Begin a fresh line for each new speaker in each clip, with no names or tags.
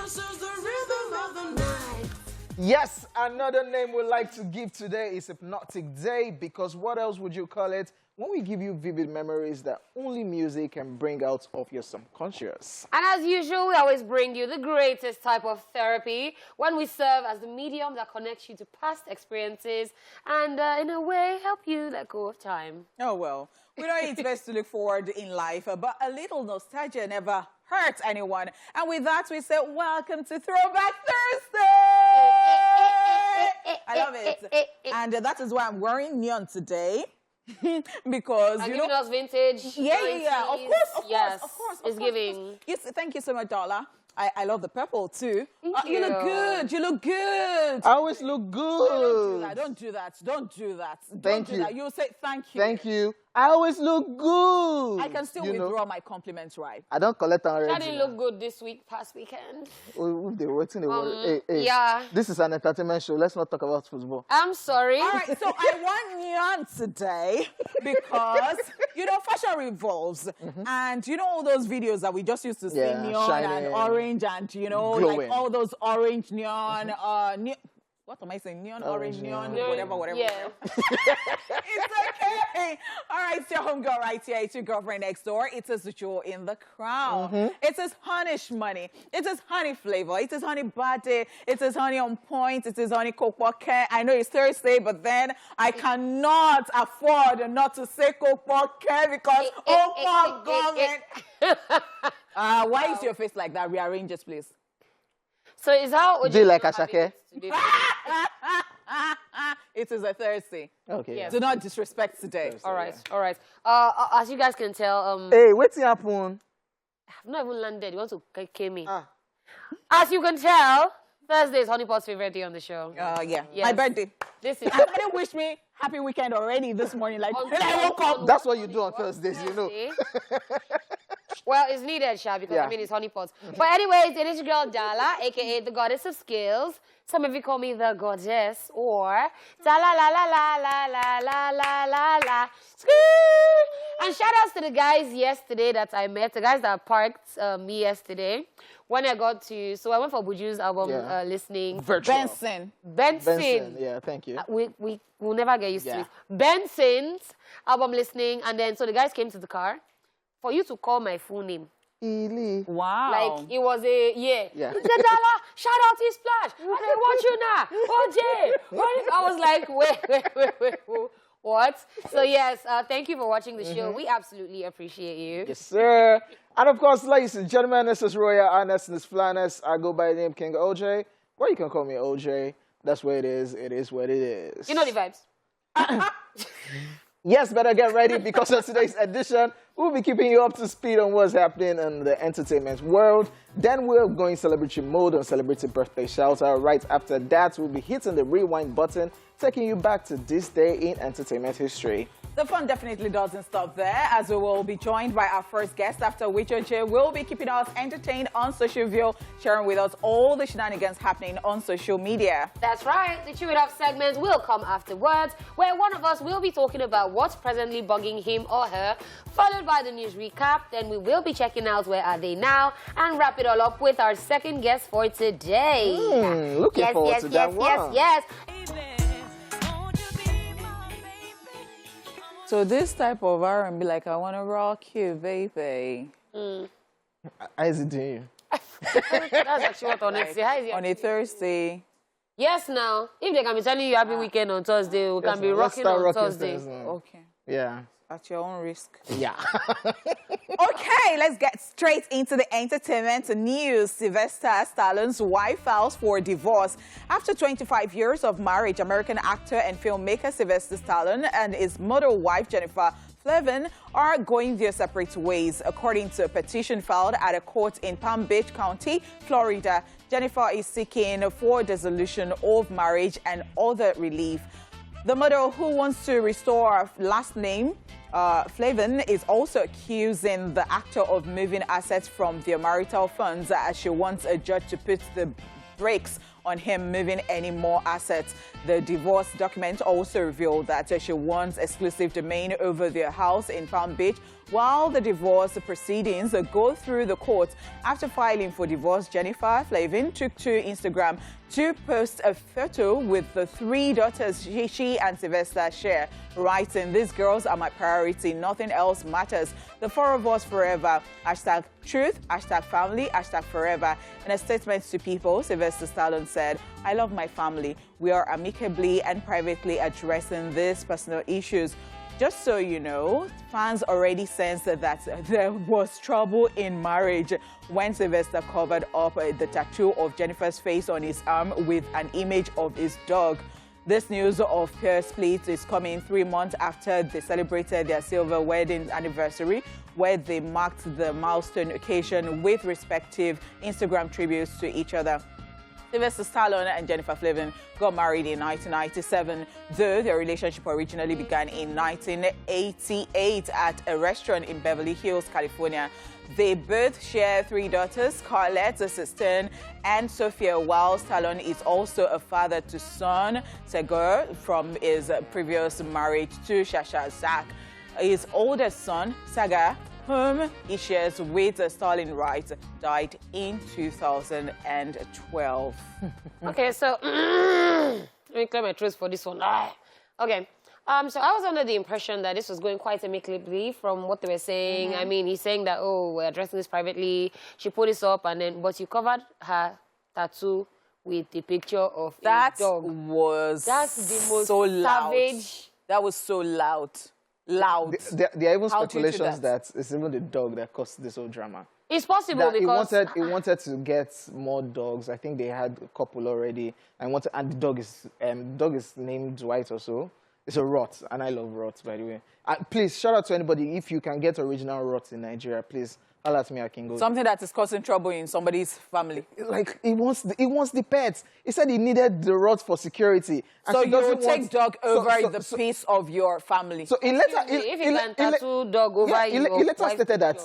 This is the rhythm of the night.
Yes, another name we like to give today is Hypnotic Day, because what else would you call it when we give you vivid memories that only music can bring out of your subconscious?
And as usual, we always bring you the greatest type of therapy when we serve as the medium that connects you to past experiences and, in a way, help you let go of time.
Oh, well, we know it's best to look forward in life, but a little nostalgia never hurts anyone. And with that, we say, welcome to Throwback Thursday! I love it. And that is why I'm wearing neon today. Because,
and
you know,
us vintage.
Yeah. Of course.
It's giving.
Yes, thank you so much, Darla. I love the purple too.
Thank
you look good. You look good.
I always look good.
Don't do that. Don't do that.
Thank you.
You'll say thank you.
Thank you. I always look good.
I can still withdraw my compliments, right?
I don't collect them already.
That didn't look good this week, past weekend.
They're waiting. Hey,
yeah.
This is an entertainment show. Let's not talk about football.
I'm sorry.
All right, so I want neon today because, you know, fashion revolves. And you know all those videos that we just used to see, neon shining, and orange and, you know,
glowing.
like all those orange neon, what am I saying? Neon, orange, neon, whatever.
Yeah.
It's okay. All right, it's your homegirl right here. It's your girlfriend next door. It is the jewel in the crown. It is honey money. It is honey flavor. It is honey body. It is honey on point. It is honey cocoa. I know it's Thursday, but then I cannot afford not to say cocoa because, oh my God. Why is your face like that? Rearrange it, please.
So is how
do you like Ashake?
It is a Thursday.
Okay.
Yes.
Do not disrespect today.
Thursday,
all right,
yeah.
all right. As you guys can tell,
hey, what's happening?
I've not even landed. You want to kill me? As you can tell, Thursday is Honeypot's favorite day on the show.
Yeah.
Yes.
My birthday.
This is.
Somebody wish me happy weekend already this morning. Like, when I woke up.
That's what you do on Thursdays, you know.
Well, it's needed, Sha, because I mean it's honeypots. But anyways, it is your girl Dala, aka the goddess of skills. Some of you call me the goddess, or Dala la la la la la la la la la. And shout outs to the guys yesterday that I met, the guys that parked me yesterday. When I got to, so I went for Buju's album listening.
Virtual.
Benson.
Yeah, thank you.
We'll never get used to it. Benson's album listening, and then so the guys came to the car. For you to call my full name.
Ili.
Wow.
Like, it was a,
Yeah.
Dala, shout out to Splash. I want you now. OJ. I was like, wait. What? So, yes, thank you for watching the show. We absolutely appreciate you.
Yes, sir. And, of course, ladies and gentlemen, this is Royal Honest and this Flaness. I go by the name King OJ. Or you can call me OJ. That's what it is. It is what it is.
You know the vibes.
Yes, better get ready because of today's edition. We'll be keeping you up to speed on what's happening in the entertainment world. Then we're going celebrity mode on Celebrity Birthday Shoutout. Right after that, we'll be hitting the rewind button, taking you back to this day in entertainment history.
The fun definitely doesn't stop there, as we will be joined by our first guest, after which OJ will be keeping us entertained on social view, sharing with us all the shenanigans happening on social media.
That's right. The Chew It Up segment will come afterwards, where one of us will be talking about what's presently bugging him or her, followed by the news recap. Then we will be checking out where are they now, and wrap it all up with our second guest for today.
Looking forward to that one.
Yes.
So this type of R&B, like, I want to rock you, baby.
How is it doing you?
That's actually what on it. How is it?
On a Thursday.
Yes, now. If they can be telling you happy weekend on Thursday, we can be rocking on Thursday.
Okay.
Yeah.
At your own risk.
Yeah.
Okay, let's get straight into the entertainment news. Sylvester Stallone's wife files for divorce. After 25 years of marriage, American actor and filmmaker Sylvester Stallone and his model wife Jennifer Flavin are going their separate ways. According to a petition filed at a court in Palm Beach County, Florida, Jennifer is seeking for dissolution of marriage and other relief. The model, who wants to restore her last name, Flavin, is also accusing the actor of moving assets from their marital funds, as she wants a judge to put the brakes on him moving any more assets. The divorce document also revealed that she wants exclusive domain over their house in Palm Beach while the divorce proceedings go through the courts. After filing for divorce, Jennifer Flavin took to Instagram to post a photo with the 3 daughters she and Sylvester share, writing, "These girls are my priority. Nothing else matters. The 4 of us forever. Hashtag truth, hashtag family, hashtag forever." In a statement to People, Sylvester Stallones said, "I love my family. We are amicably and privately addressing these personal issues." Just so you know, fans already sensed that there was trouble in marriage when Sylvester covered up the tattoo of Jennifer's face on his arm with an image of his dog. This news of their split is coming 3 months after they celebrated their silver wedding anniversary, where they marked the milestone occasion with respective Instagram tributes to each other. Sylvester Stallone and Jennifer Flavin got married in 1997, though their relationship originally began in 1988 at a restaurant in Beverly Hills, California. They both share 3 daughters, Scarlett, Sistine, and Sophia, while Stallone is also a father to son, Segur, from his previous marriage to Shasha Zach. His oldest son, Saga, whom he shares with Stalin Wright, died in 2012.
Okay, so let me clear my throat for this one. Okay. So I was under the impression that this was going quite amicably from what they were saying. I mean, he's saying that, oh, we're addressing this privately. She put this up, and then, but you covered her tattoo with the picture of a dog.
That's the most
so
savage. That was so loud. Loud.
There are even speculations that it's even the dog that caused this whole drama.
It's possible because
he wanted to get more dogs. I think they had a couple already, and the dog is named White or so. It's a rot, and I love rots, by the way. Please shout out to anybody if you can get original rots in Nigeria. Please. Holla at me, I can go.
Something that is causing trouble in somebody's family.
Like, he wants the pets. He said he needed the rods for security.
So you will take dog over the piece of your family.
So
if you can tattoo dog over
he later stated that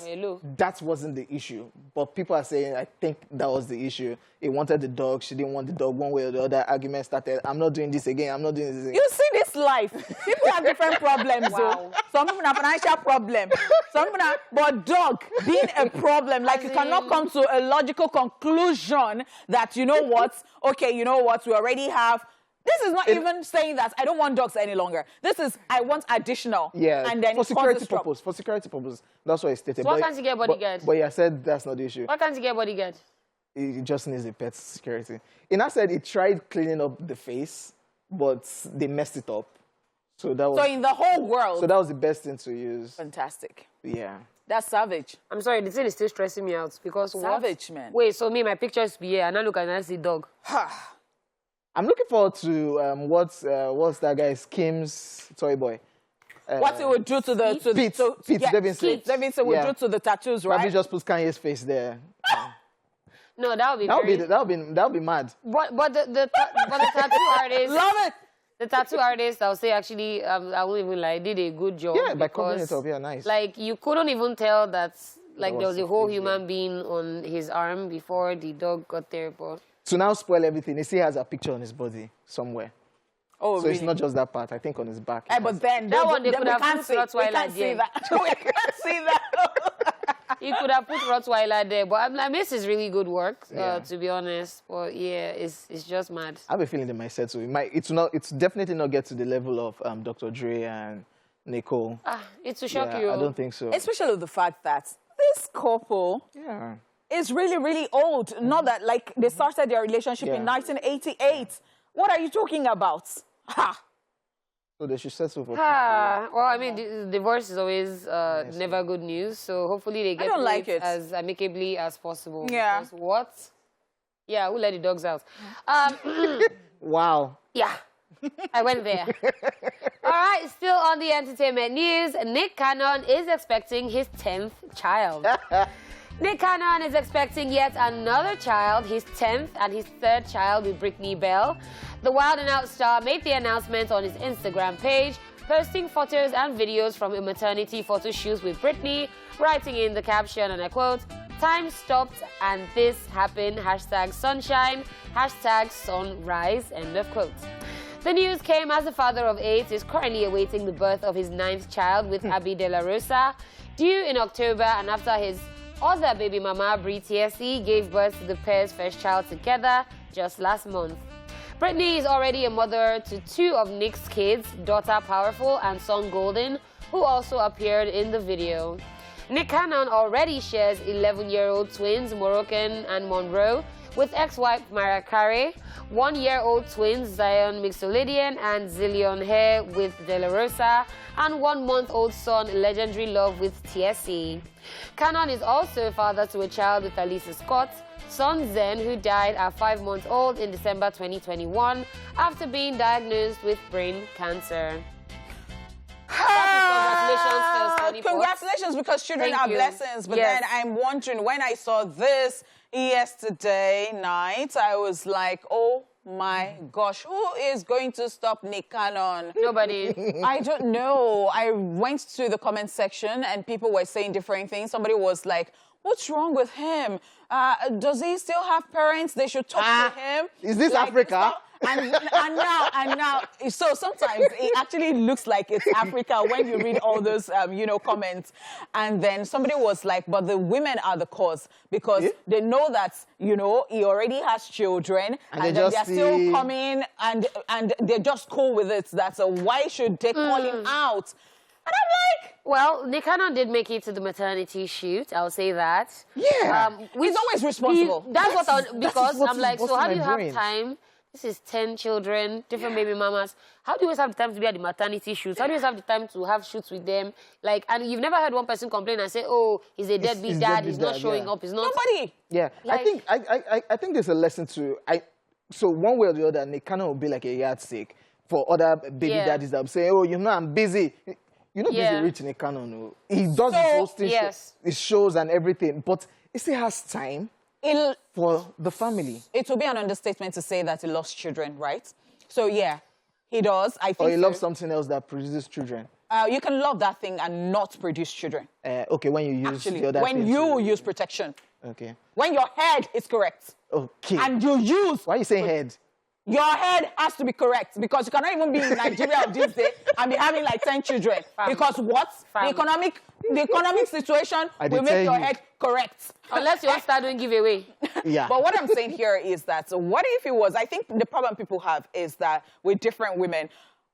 that wasn't the issue. But people are saying, I think that was the issue. He wanted the dog. She didn't want the dog. One way or the other, argument started. I'm not doing this again. I'm not doing this again.
You see this life. People have different problems. Wow. Some people have financial problem. Some people have, but dog being a problem. Like, you cannot come to a logical conclusion that, you know what, okay, you know what, we already have. This is not even saying that I don't want dogs any longer. This is, I want additional.
Yeah,
and then
for security purpose. For security purpose. That's what I stated.
So why can't you get bodyguard?
But I said that's not the issue.
Why can't you get bodyguard?
He just needs a pet security. And I said he tried cleaning up the face, but they messed it up. So that was.
So in the whole world.
So that was the best thing to use.
Fantastic.
Yeah.
That's savage.
I'm sorry, the thing is still stressing me out because
savage, man.
Wait, so me, my picture is here, and I look and I see dog.
I'm looking forward to what's that guy, Kim's toy boy.
What he would do to the
Pete Davidson.
Pete Davidson would do to the tattoos, right?
Probably just put Kanye's face there.
No, that would be
that would be mad.
But the tattoo artist.
Love it.
The tattoo artist, I'll say, actually, I won't even lie, did a good job.
Yeah, by covering it up, yeah, nice.
Like, you couldn't even tell that, like, there was a whole human being on his arm before the dog got there, but...
To now spoil everything, he still has a picture on his body somewhere.
Oh,
so
really?
It's not just that part, I think on his back.
Hey, but then...
That one, they could have put Rottweiler there.
We can't see that.
You could have put Rottweiler there, but I mean, this is really good work, to be honest. But yeah, it's just mad.
I have a feeling they might set so it's definitely not get to the level of Dr. Dre and Nicole.
It's to shock you.
I don't think so.
Especially the fact that this couple is really, really old. Not that, like, they started their relationship in 1988. What are you talking about? Ha!
So they should settle for
well, I mean, divorce is always never good news. So hopefully they get through it as amicably as possible.
Yeah.
Because what? Yeah, we'll let the dogs out.
Wow.
Yeah, I went there. All right, still on the entertainment news, Nick Cannon is expecting his 10th child. Nick Cannon is expecting yet another child, his 10th and his 3rd child with Brittany Bell. The Wild and Out star made the announcement on his Instagram page, posting photos and videos from a maternity photo shoot with Brittany, writing in the caption, and I quote, Time stopped and this happened. Hashtag sunshine, hashtag sunrise, end of quote. The news came as the father of 8 is currently awaiting the birth of his 9th child with Abby De La Rosa, due in October, and after his other baby mama, Brie TSE, gave birth to the pair's first child together just last month. Brittany is already a mother to 2 of Nick's kids, daughter Powerful and son Golden, who also appeared in the video. Nick Cannon already shares 11-year-old twins, Moroccan and Monroe, with ex-wife Mariah Carey, 1-year-old twins, Zion Mixolydian and Zillion Hare with De La Rosa, and 1-month-old son, Legendary Love with TSE. Cannon is also father to a child with Alisa Scott, son Zen, who died at 5 months old in December 2021 after being diagnosed with brain cancer.
Congratulations, because children are blessings. But then I'm wondering, when I saw this yesterday night, I was like, oh my gosh, who is going to stop Nick Cannon?
Nobody.
I don't know. I went to the comment section and people were saying different things. Somebody was like, what's wrong with him? Does he still have parents? They should talk to him.
Is this Africa?
And now, so sometimes it actually looks like it's Africa when you read all those, comments. And then somebody was like, but the women are the cause, because they know that, he already has children, and then they're still coming, and they're just cool with it. That's why should they call him out? And I'm like,
well, Nick Cannon did make it to the maternity shoot. I'll say that.
Yeah, he's always responsible.
Because I'm like, so how do you have time? This is 10 children, different baby mamas. How do you always have the time to be at the maternity shoots? How do you always have the time to have shoots with them? Like, and you've never heard one person complain and say, oh, he's a deadbeat dad, he's not showing up, he's not...
Nobody!
Yeah,
like,
I think there's a lesson to... So one way or the other, Nick Cannon will be like a yardstick for other baby daddies that will say, oh, I'm busy. You're not busy reaching Nick Cannon. No. He does his hosting his shows and everything, but he still has time for the family.
It will be an understatement to say that he loves children, right? So, yeah, he does. I think
or he loves something else that produces children.
You can love that thing and not produce children.
Okay, when you use the other
when
thing
you use protection.
Okay.
When your head is correct.
Okay.
And you use...
Why are you saying head?
Your head has to be correct, because you cannot even be in Nigeria this day and be having like 10 children. Because what? The economic situation will make your head correct.
Unless you start doing giveaway.
Yeah.
But what I'm saying here is that, what if it was, I think the problem people have is that with different women,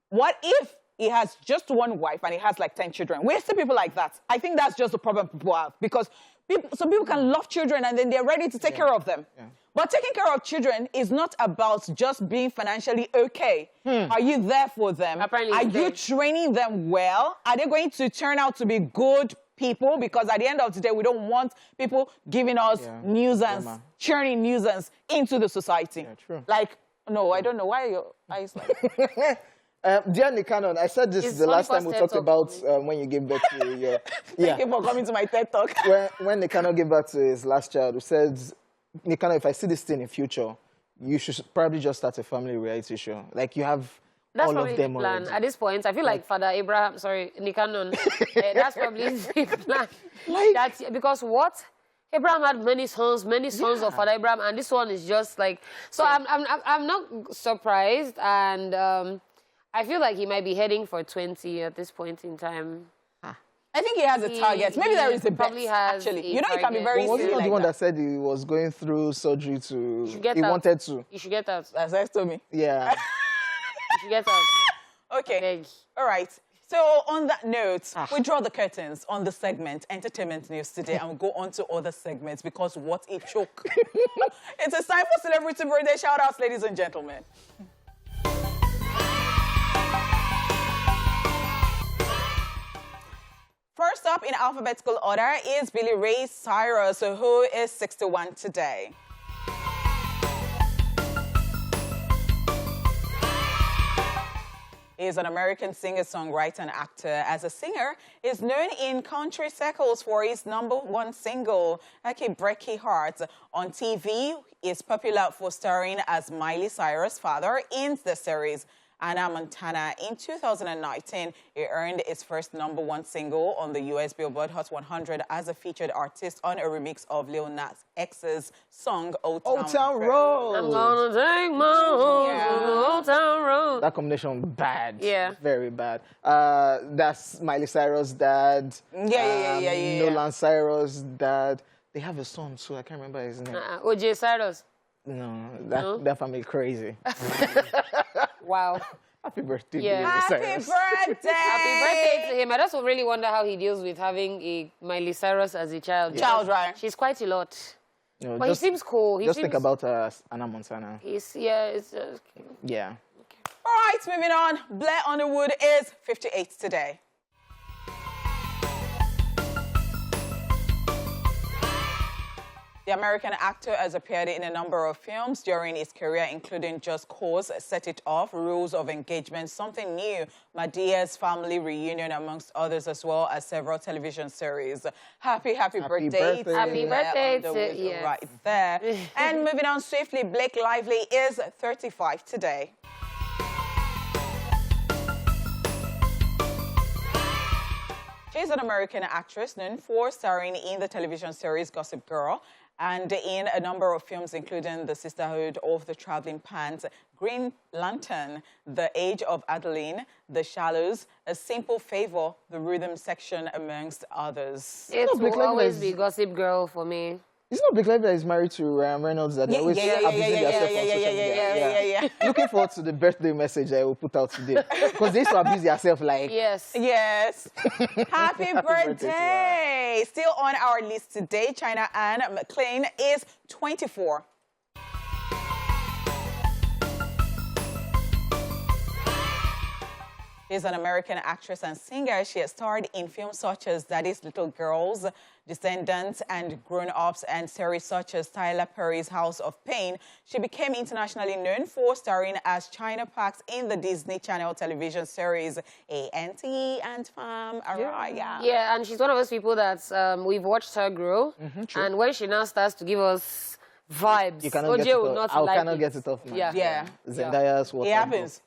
what if he has just one wife and he has like 10 children? We see people like that. I think that's just the problem people have, because some people can love children and then they're ready to take care of them. Yeah. But taking care of children is not about just being financially okay. Are you there for them?
Apparently
are you training them well? Are they going to turn out to be good people? Because at the end of the day, we don't want people giving us nuisance, churning nuisance into the society. Yeah, true. Like, no, I don't know why your eyes like...
Dear Nick Cannon, I said this the last time we talked about when you gave birth to your...
Thank you for coming to my TED Talk.
when Nick Cannon gave birth to his last child, we said, Nick Cannon, if I see this thing in future, you should probably just start a family reality show. Like, you have all of them already.
At this point, I feel like Father Abraham, Nick Cannon, that's probably his big plan. Because what? Abraham had many sons of Father Abraham, and this one is just like... So I'm not surprised, and... I feel like he might be heading for 20 at this point in time.
I think he has a target. Maybe there is a bet, actually. You know, he can be very...
Wasn't he the one that said he was going through surgery to... He wanted to.
You should get out.
That's what told me.
Yeah.
You should get out.
Okay. All right. So on that note, we draw the curtains on the segment, Entertainment News today, and we'll go on to other segments, because what a choke. It is time for Celebrity Birthday Shoutouts, ladies and gentlemen. First up in alphabetical order is Billy Ray Cyrus, who is 61 today. He is an American singer, songwriter, and actor. As a singer, he is known in country circles for his #1 single, "Okay, Breaky Heart." On TV, he is popular for starring as Miley Cyrus' father in the series Anna Montana. In 2019, it earned its first #1 single on the U.S. Billboard Hot 100 as a featured artist on a remix of Lil Nas X's song Old Town
Road.
I'm gonna take my horse to the Old Town Road.
That combination, bad.
Yeah.
Very bad. That's Miley Cyrus' dad.
Yeah.
Nolan Cyrus' dad. They have a son, so I can't remember his name.
OJ Cyrus.
No, that family crazy.
Wow.
Happy birthday,
Yeah.
Miley
Happy
Cyrus.
birthday!
Happy birthday to him. I just really wonder how he deals with having a Miley Cyrus as a child.
Child, right?
She's quite a lot.
You know,
But he seems cool.
Just think about Anna Montana.
It's
Yeah.
All right, moving on. Blair Underwood is 58 today. The American actor has appeared in a number of films during his career, including Just Cause, Set It Off, Rules of Engagement, Something New, Madea's Family Reunion, amongst others, as well as several television series. Happy birthday to
Happy
Blair
birthday to
Underwood,
yes.
right there. And moving on swiftly, Blake Lively is 35 today. She's an American actress known for starring in the television series Gossip Girl and in a number of films, including The Sisterhood of the Traveling Pants, Green Lantern, The Age of Adeline, The Shallows, A Simple Favor, The Rhythm Section, amongst others.
It
Blake
will
Lively
always
is-
be Gossip Girl for me.
It's not Blake Lively that is married to Ryan Reynolds that they always abusing themselves on social media.
Yeah.
Looking forward to the birthday message I will put out today. Because they used to abuse themselves like...
Yes.
Yes. Happy
birthday to
birthday. Still on our list today, China Anne McClain is 24. She's an American actress and singer. She has starred in films such as Daddy's Little Girls, Descendants, and Grown Ups, and series such as Tyler Perry's House of Pain. She became internationally known for starring as China Parks in the Disney Channel television series A&T and Fam Araya.
Yeah, and she's one of those people that we've watched her grow. And when she now starts to give us vibes,
You cannot get
OJ
it
will
off.
not
I
like
cannot
it.
get it off now.
Yeah.
Zendaya's what?
It happens.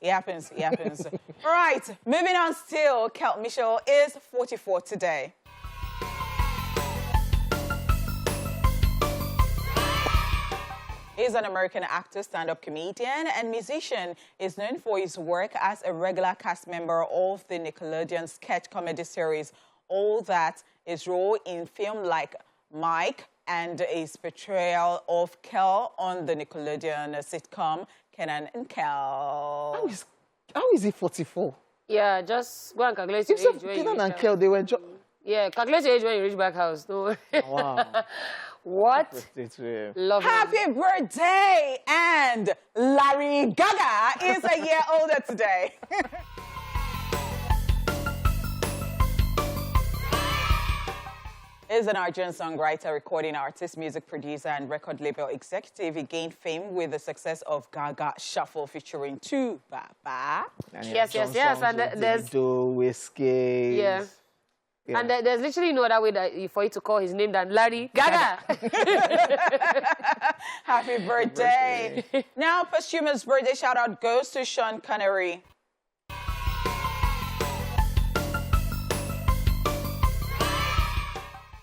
All right, moving on still, Kelt Mitchell is 44 today. He's an American actor, stand-up comedian, and musician. He's known for his work as a regular cast member of the Nickelodeon sketch comedy series All That, his role in film like Mike, and his portrayal of Kel on the Nickelodeon sitcom Kenan and Kel.
How is he 44?
Yeah, just go and calculate your
Himself,
age when you
Kenan
reach
and
out.
Kel, they were...
Yeah, calculate your age when you reach back house. No.
Wow.
What?
Birthday to him.
Love him.
Happy birthday! And Larry Gaga is a year older today. He's an Argentine songwriter, recording artist, music producer, and record label executive. He gained fame with the success of Gaga Shuffle featuring Tu Baba.
And he
Yes,
has
yes,
done
yes,
songs
and
with
there's-
Davido, Whiskey.
Yeah. And there's literally no other way that for you to call his name than Larry Gaga.
Happy birthday. Now, posthumous birthday shout out goes to Sean Connery.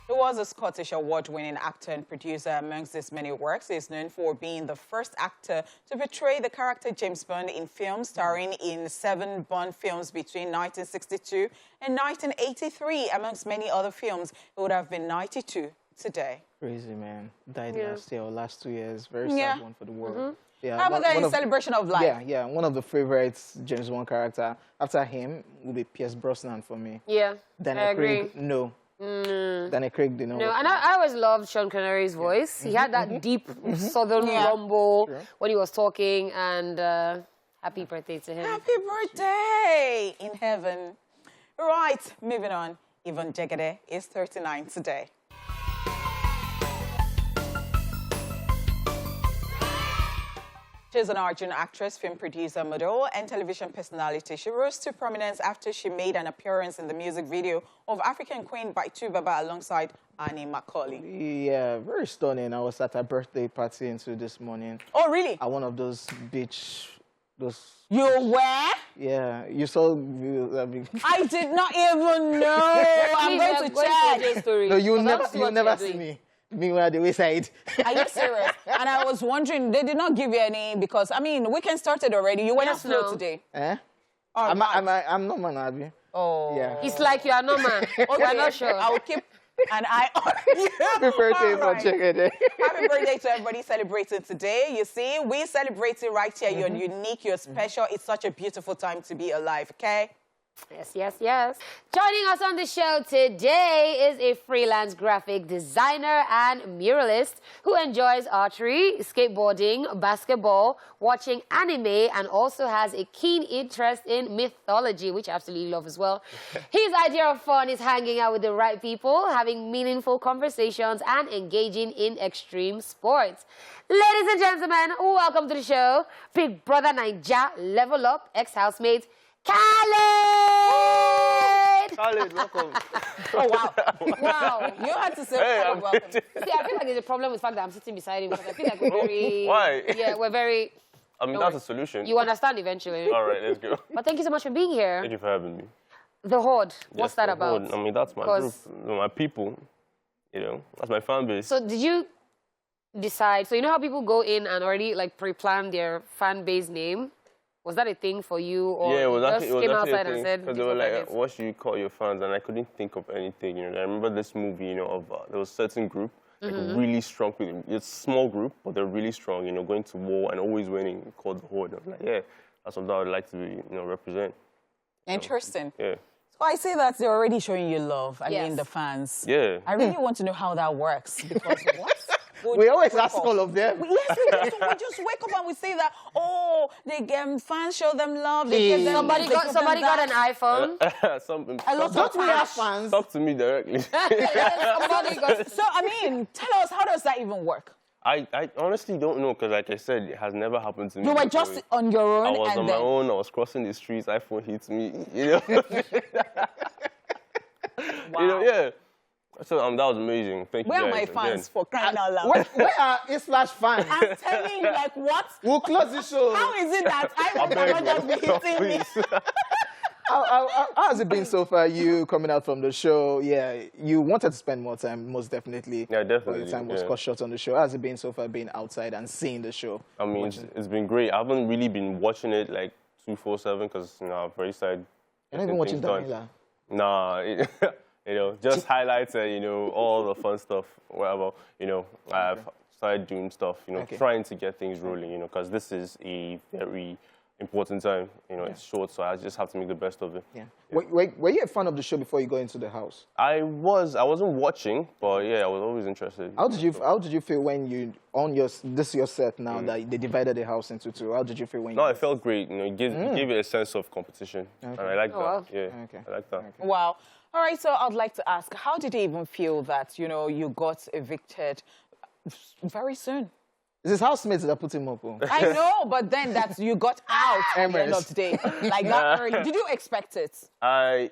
He was a Scottish award-winning actor and producer. Amongst his many works, he is known for being the first actor to portray the character James Bond in films, starring in 7 Bond films between 1962 and 1983. Amongst many other films, he would have been 92 today.
Crazy, man. Died
Yeah.
last year or last 2 years. Very sad
Yeah.
one for the world. Yeah,
How about that in celebration of life?
Yeah. One of the favorites James Bond character after him will be Pierce Brosnan for me.
Yeah,
Daniel
I agree.
Craig, no. Daniel Craig did not.
No,
work
and
for me.
I always loved Sean Connery's voice. He had that deep southern rumble when he was talking, and happy birthday to him.
Happy birthday in heaven. Right, moving on. Yvonne Jegede is 39 today. She's an Arjun actress, film producer, model, and television personality. She rose to prominence after she made an appearance in the music video of African Queen by Tu Baba alongside Annie Macaulay.
Yeah, very stunning. I was at a birthday party into this morning.
Oh, really?
At one of those beach Those.
You were?
Yeah, you saw.
I did not even know. I'm going to check.
Story.
No, you never see me. Meanwhile, the wayside.
Are you serious? And I was wondering, they did not give you any because, I mean, weekend started already. You went slow today.
Eh?
Oh,
I'm not man, Abby.
Oh.
Yeah.
It's like you are no man. We're not sure.
I will keep an eye on you.
Happy birthday for checking it.
Happy birthday to everybody celebrating today. You see, we celebrate it right here. You're unique, you're special. It's such a beautiful time to be alive, okay?
Yes, yes, yes. Joining us on the show today is a freelance graphic designer and muralist who enjoys archery, skateboarding, basketball, watching anime, and also has a keen interest in mythology, which I absolutely love as well. His idea of fun is hanging out with the right people, having meaningful conversations, and engaging in extreme sports. Ladies and gentlemen, welcome to the show. Big Brother Naija, Level Up, ex-housemate, Khaled!
Khaled, welcome.
Oh, wow. Wow. You had to say welcome.
See, I feel like there's a problem with the fact that I'm sitting beside him because I feel like we're very...
Why?
Yeah, we're very...
I mean, that's a solution.
You understand eventually.
All right, let's go.
But thank you so much for being here.
Thank you for having me.
The Horde, what's
Yes,
that
the
about?
Horde. I mean, that's my group, my people. You know, that's my fan base.
So did you decide... So you know how people go in and already like pre-plan their fan base name? Was that a thing for you, or
yeah, it was
just
actually,
came
it was
outside
actually a
and
thing,
said?
because they were like, what should you call your fans? And I couldn't think of anything, you know. I remember this movie, you know, of there was a certain group, like really strong people. It's a small group, but they're really strong, you know, going to war and always winning, called the Horde. I was like, yeah, that's something I would like to, you know, represent.
Interesting.
Yeah.
So I say that they're already showing you love. I
Yes.
mean, the fans.
Yeah.
I really want to know how that works because what?
We always ask all of them.
Yes, we just wake up and we say that, oh, they get fans show them love. They give them
Somebody
this, they give
got
them
an
that.
iPhone.
A lot of
Don't we have
cash.
fans?
Talk to me directly.
Somebody got...
So, I mean, tell us, how does that even work?
I honestly don't know, because like I said, it has never happened to me.
You were
before.
just on your own
I was
and
on
then...
my own, I was crossing the streets, iPhone hits me, you know?
Wow.
You know, yeah. So that was amazing. Thank
Where
you
are
guys
my fans
again.
for crying out loud?
Where are Islash fans?
I'm telling you, like, what?
We'll close the show.
How is it that I
I beg
cannot just be
you,
hitting me?
please.
How has it been so far, you coming out from the show? Yeah, you wanted to spend more time, most definitely.
Yeah, definitely,
Your time was
yeah.
cut short on the show. How has it been so far, being outside and seeing the show?
I mean, it's been great. I haven't really been watching it like 247 because, you know, I've already started.
You're not even watching Daniela.
Nah, you know, just highlights and, you know, all the fun stuff, whatever. You know, I've started doing stuff, you know, trying to get things rolling, you know, because this is a very important time. You know, it's short, so I just have to make the best of it.
Yeah. Were you a fan of the show before you got into the house?
I wasn't watching, but yeah, I was always interested.
How did you feel when you on your set now that they divided the house into two? How did you feel when?
No, it felt great. You know, it gave it a sense of competition, and I like that.
wow.
Yeah,
Okay.
I like that.
Wow. All right, so I'd like to ask, how did it even feel that, you know, you got evicted very soon?
It's his housemates that put him up. Oh.
I know, but then that you got out at the end of the day, like that early. Did you expect it?
I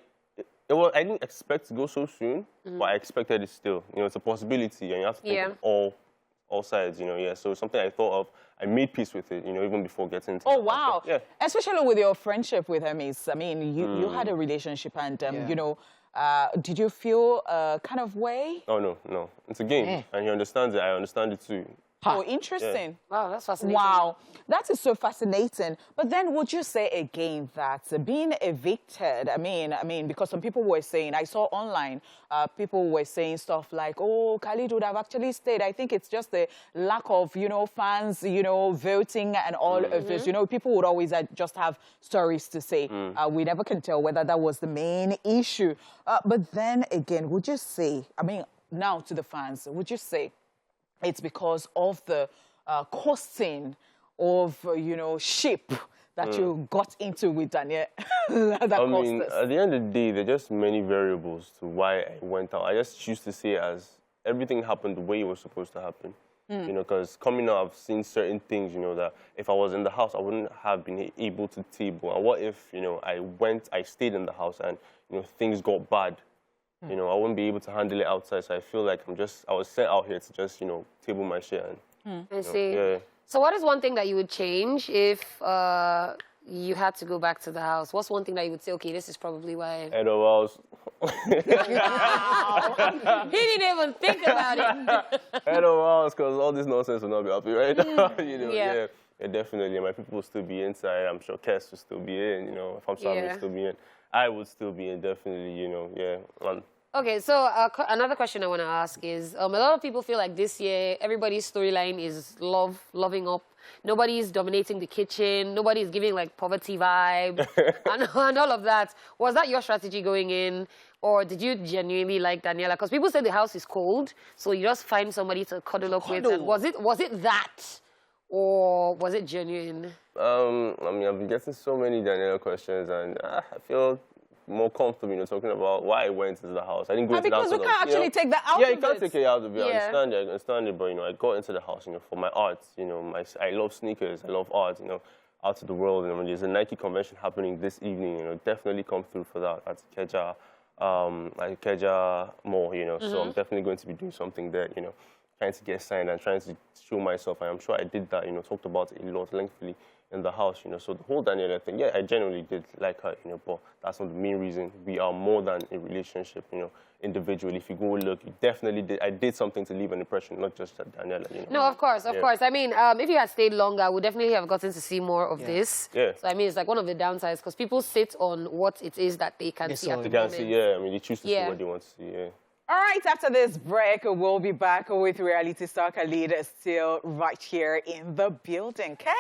didn't expect to go so soon, but I expected it still. You know, it's a possibility, and you have to think of all sides. You know, yeah. So something I thought of. I made peace with it. You know, even before getting into.
Oh wow!
Yeah.
Especially with your friendship with Hermes. I mean, you had a relationship, and you know, did you feel kind of way?
Oh no, it's a game, and he understands it. I understand it too.
Oh, interesting.
Yeah.
Wow, that's fascinating.
Wow, that is so fascinating. But then would you say again that being evicted, I mean, because some people were saying, I saw online, people were saying stuff like, oh, Khalid would have actually stayed. I think it's just the lack of, you know, fans, you know, voting and all of this. You know, people would always just have stories to say. We never can tell whether that was the main issue. But then again, would you say, I mean, now to the fans, would you say, it's because of the costing of, you know, ship that you got into with Daniel that
I mean,
cost us?
at the end of the day, there are just many variables to why I went out. I just choose to see it as everything happened the way it was supposed to happen. You know, because coming out, I've seen certain things, you know, that if I was in the house, I wouldn't have been able to table. And what if, you know, I stayed in the house and, you know, things got bad? You know, I wouldn't be able to handle it outside, so I feel like I was sent out here to just, you know, table my shit and.
I see.
Yeah.
So what is one thing that you would change if you had to go back to the house? What's one thing that you would say, okay, this is probably why...
LOLs.
Wow. He didn't even think about it.
LOLs, because all this nonsense will not be happening right now. You know,
Yeah.
yeah, definitely. My people will still be inside. I'm sure Kes will still be in, you know. If I'm sorry, will still be in. I would still be in, definitely, you know, yeah.
Okay, so another question I want to ask is, a lot of people feel like this year, everybody's storyline is loving up. Nobody's dominating the kitchen. Nobody's giving, like, poverty vibe and all of that. Was that your strategy going in, or did you genuinely like Daniela? Because people say the house is cold, so you just find somebody to cuddle up with. And was it that, or was it genuine?
I mean, I've been getting so many Daniela questions, and I feel more comfortable, you know, talking about why I went into the house. I didn't go into the house.
Because we can't actually take that out of it.
Yeah, you can't take it out of it.
Yeah.
I understand it, but, you know, I got into the house, you know, for my art. You know, I love sneakers. I love art, you know, out to the world. And when there's a Nike convention happening this evening, you know, definitely come through for that at Keja Mall, you know. So I'm definitely going to be doing something there, you know, trying to get signed and trying to show myself. And I'm sure I did that, you know, talked about it a lot lengthily in the house, you know. So the whole Daniela thing, yeah, I genuinely did like her, you know, but that's not the main reason. We are more than a relationship, you know, individually. If you go look, you definitely did. I did something to leave an impression, not just at Daniela, you know.
No, of course. I mean, if you had stayed longer, I would definitely have gotten to see more of this.
Yeah.
So, I mean, it's like one of the downsides, because people sit on what it is that they can see at the
They can
moment.
see, yeah. I mean, they choose to see what they want to see, yeah.
All right, after this break, we'll be back with reality star Khalid still right here in the building, okay?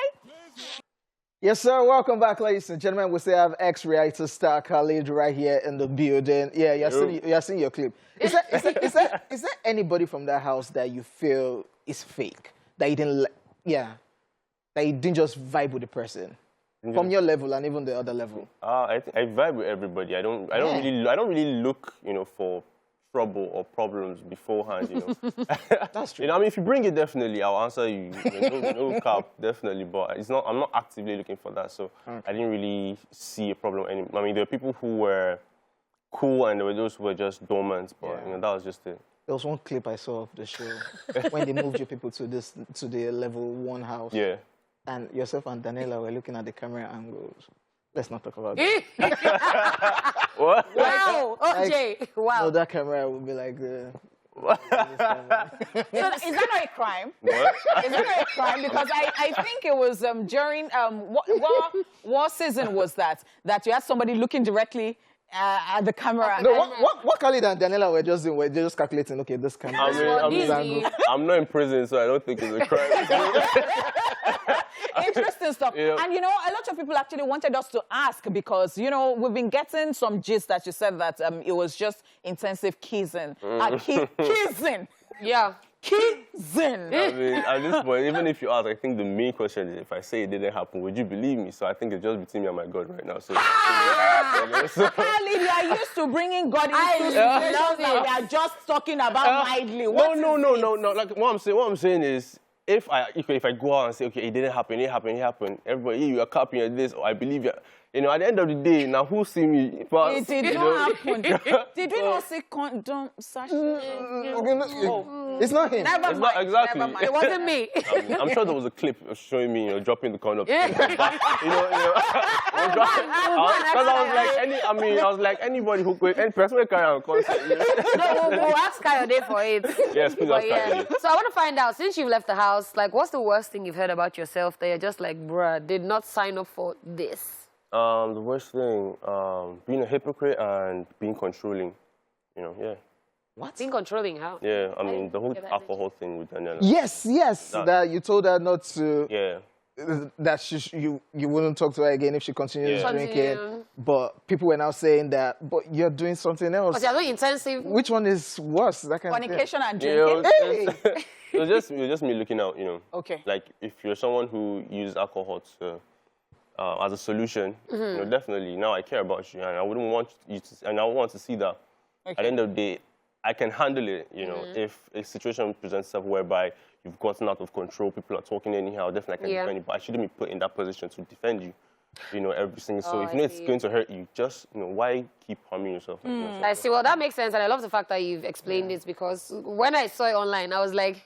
Yes, sir. Welcome back, ladies and gentlemen. We still have ex-reactor star Khalid right here in the building. Yeah, you're seeing your clip. Is there anybody from that house that you feel is fake? That you didn't, that you didn't just vibe with the person? From your level and even the other level?
I vibe with everybody. I don't really look, you know, for trouble or problems beforehand, you know.
That's true.
You know, I mean, if you bring it, definitely, I'll answer you. No cap, definitely. But I'm not actively looking for that. So I didn't really see a problem anymore. I mean, there were people who were cool and there were those who were just dormant. But you know, that was just it.
There was one clip I saw of the show when they moved you people to the level 1 house. Yeah. And yourself and Daniela were looking at the camera angles. Let's not talk about that.
What?
Wow, OJ, wow.
No, that camera would be like
So is that not a crime?
What?
Is that not a crime? Because I think it was during what season was that you had somebody looking directly at the camera?
No, what Khalid and Daniela were just doing, they're just calculating, okay, this camera.
I'm not in prison, so I don't think it's a crime.
Interesting stuff.
Yeah.
And, you know, a lot of people actually wanted us to ask because, you know, we've been getting some gist that you said that it was just intensive kissing. Kissing.
Yeah.
Kissing.
I mean, at this point, even if you ask, I think the main question is, if I say it didn't happen, would you believe me? So I think it's just between me and my God right now. So,
Khalid, you are used to bringing God into situations that we are just talking about widely.
No. Like what I'm saying is, if I go out and say, okay, it didn't happen, everybody, you are copying this, or I believe you. You know, at the end of the day, now who see me? But,
it did not happen. Did we not see condom sachet?
It's not him.
Never
it's
mind.
not exactly.
Never mind.
It wasn't me.
I'm sure there was a clip showing me, you know, dropping the condom.
Yeah.
I was like anybody who could, any person who carry on concept. You know?
No, we'll ask Kayode for it.
Yes, please ask Kayode.
So I want to find out, since you've left the house, like, what's the worst thing you've heard about yourself that you're just like, bruh, did not sign up for this?
The worst thing, being a hypocrite and being controlling. You know, yeah.
What? Being controlling, how?
Yeah, I mean, the whole alcohol thing with Daniela.
Yes, that you told her not to.
Yeah.
That you wouldn't talk to her again if she continues drinking. But people were now saying that, but you're doing something else.
But you're doing intensive.
Which one is worse? That kind
Fornication and
drinking.
It was just me looking out, you know.
Okay.
Like, if you're someone who uses alcohol to, as a solution, you know, definitely, now I care about you, and I wouldn't want you to, and I want to see that. Okay. At the end of the day, I can handle it, you know, if a situation presents itself whereby you've gotten out of control, people are talking anyhow, definitely I can defend you, but I shouldn't be put in that position to defend you, you know, every single. So if you know it's going to hurt you, just, you know, why keep harming yourself?
I see. Well, that makes sense, and I love the fact that you've explained this, because when I saw it online, I was like,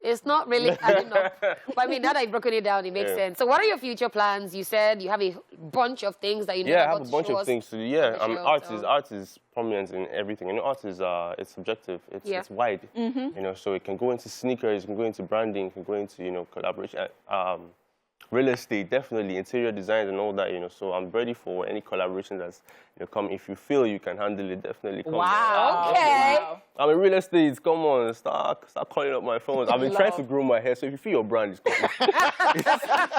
It's not really adding up. But I mean, now that you've broken it down, it makes sense. So what are your future plans? You said you have a bunch of things that you never
Yeah, I
got
have a
to
bunch
show
of
us.
things to do. Yeah,
show,
art is prominent in everything. You know, art is it's subjective. It's wide. You know, so it can go into sneakers, it can go into branding, it can go into, you know, collaboration, real estate, definitely interior design and all that. You know, so I'm ready for any collaboration that's, you know, come. If you feel you can handle it, definitely come.
Wow.
Okay.
Wow.
I'm in real estate. Come on, start calling up my phones. I've been trying to grow my hair, so if you feel your brand is coming,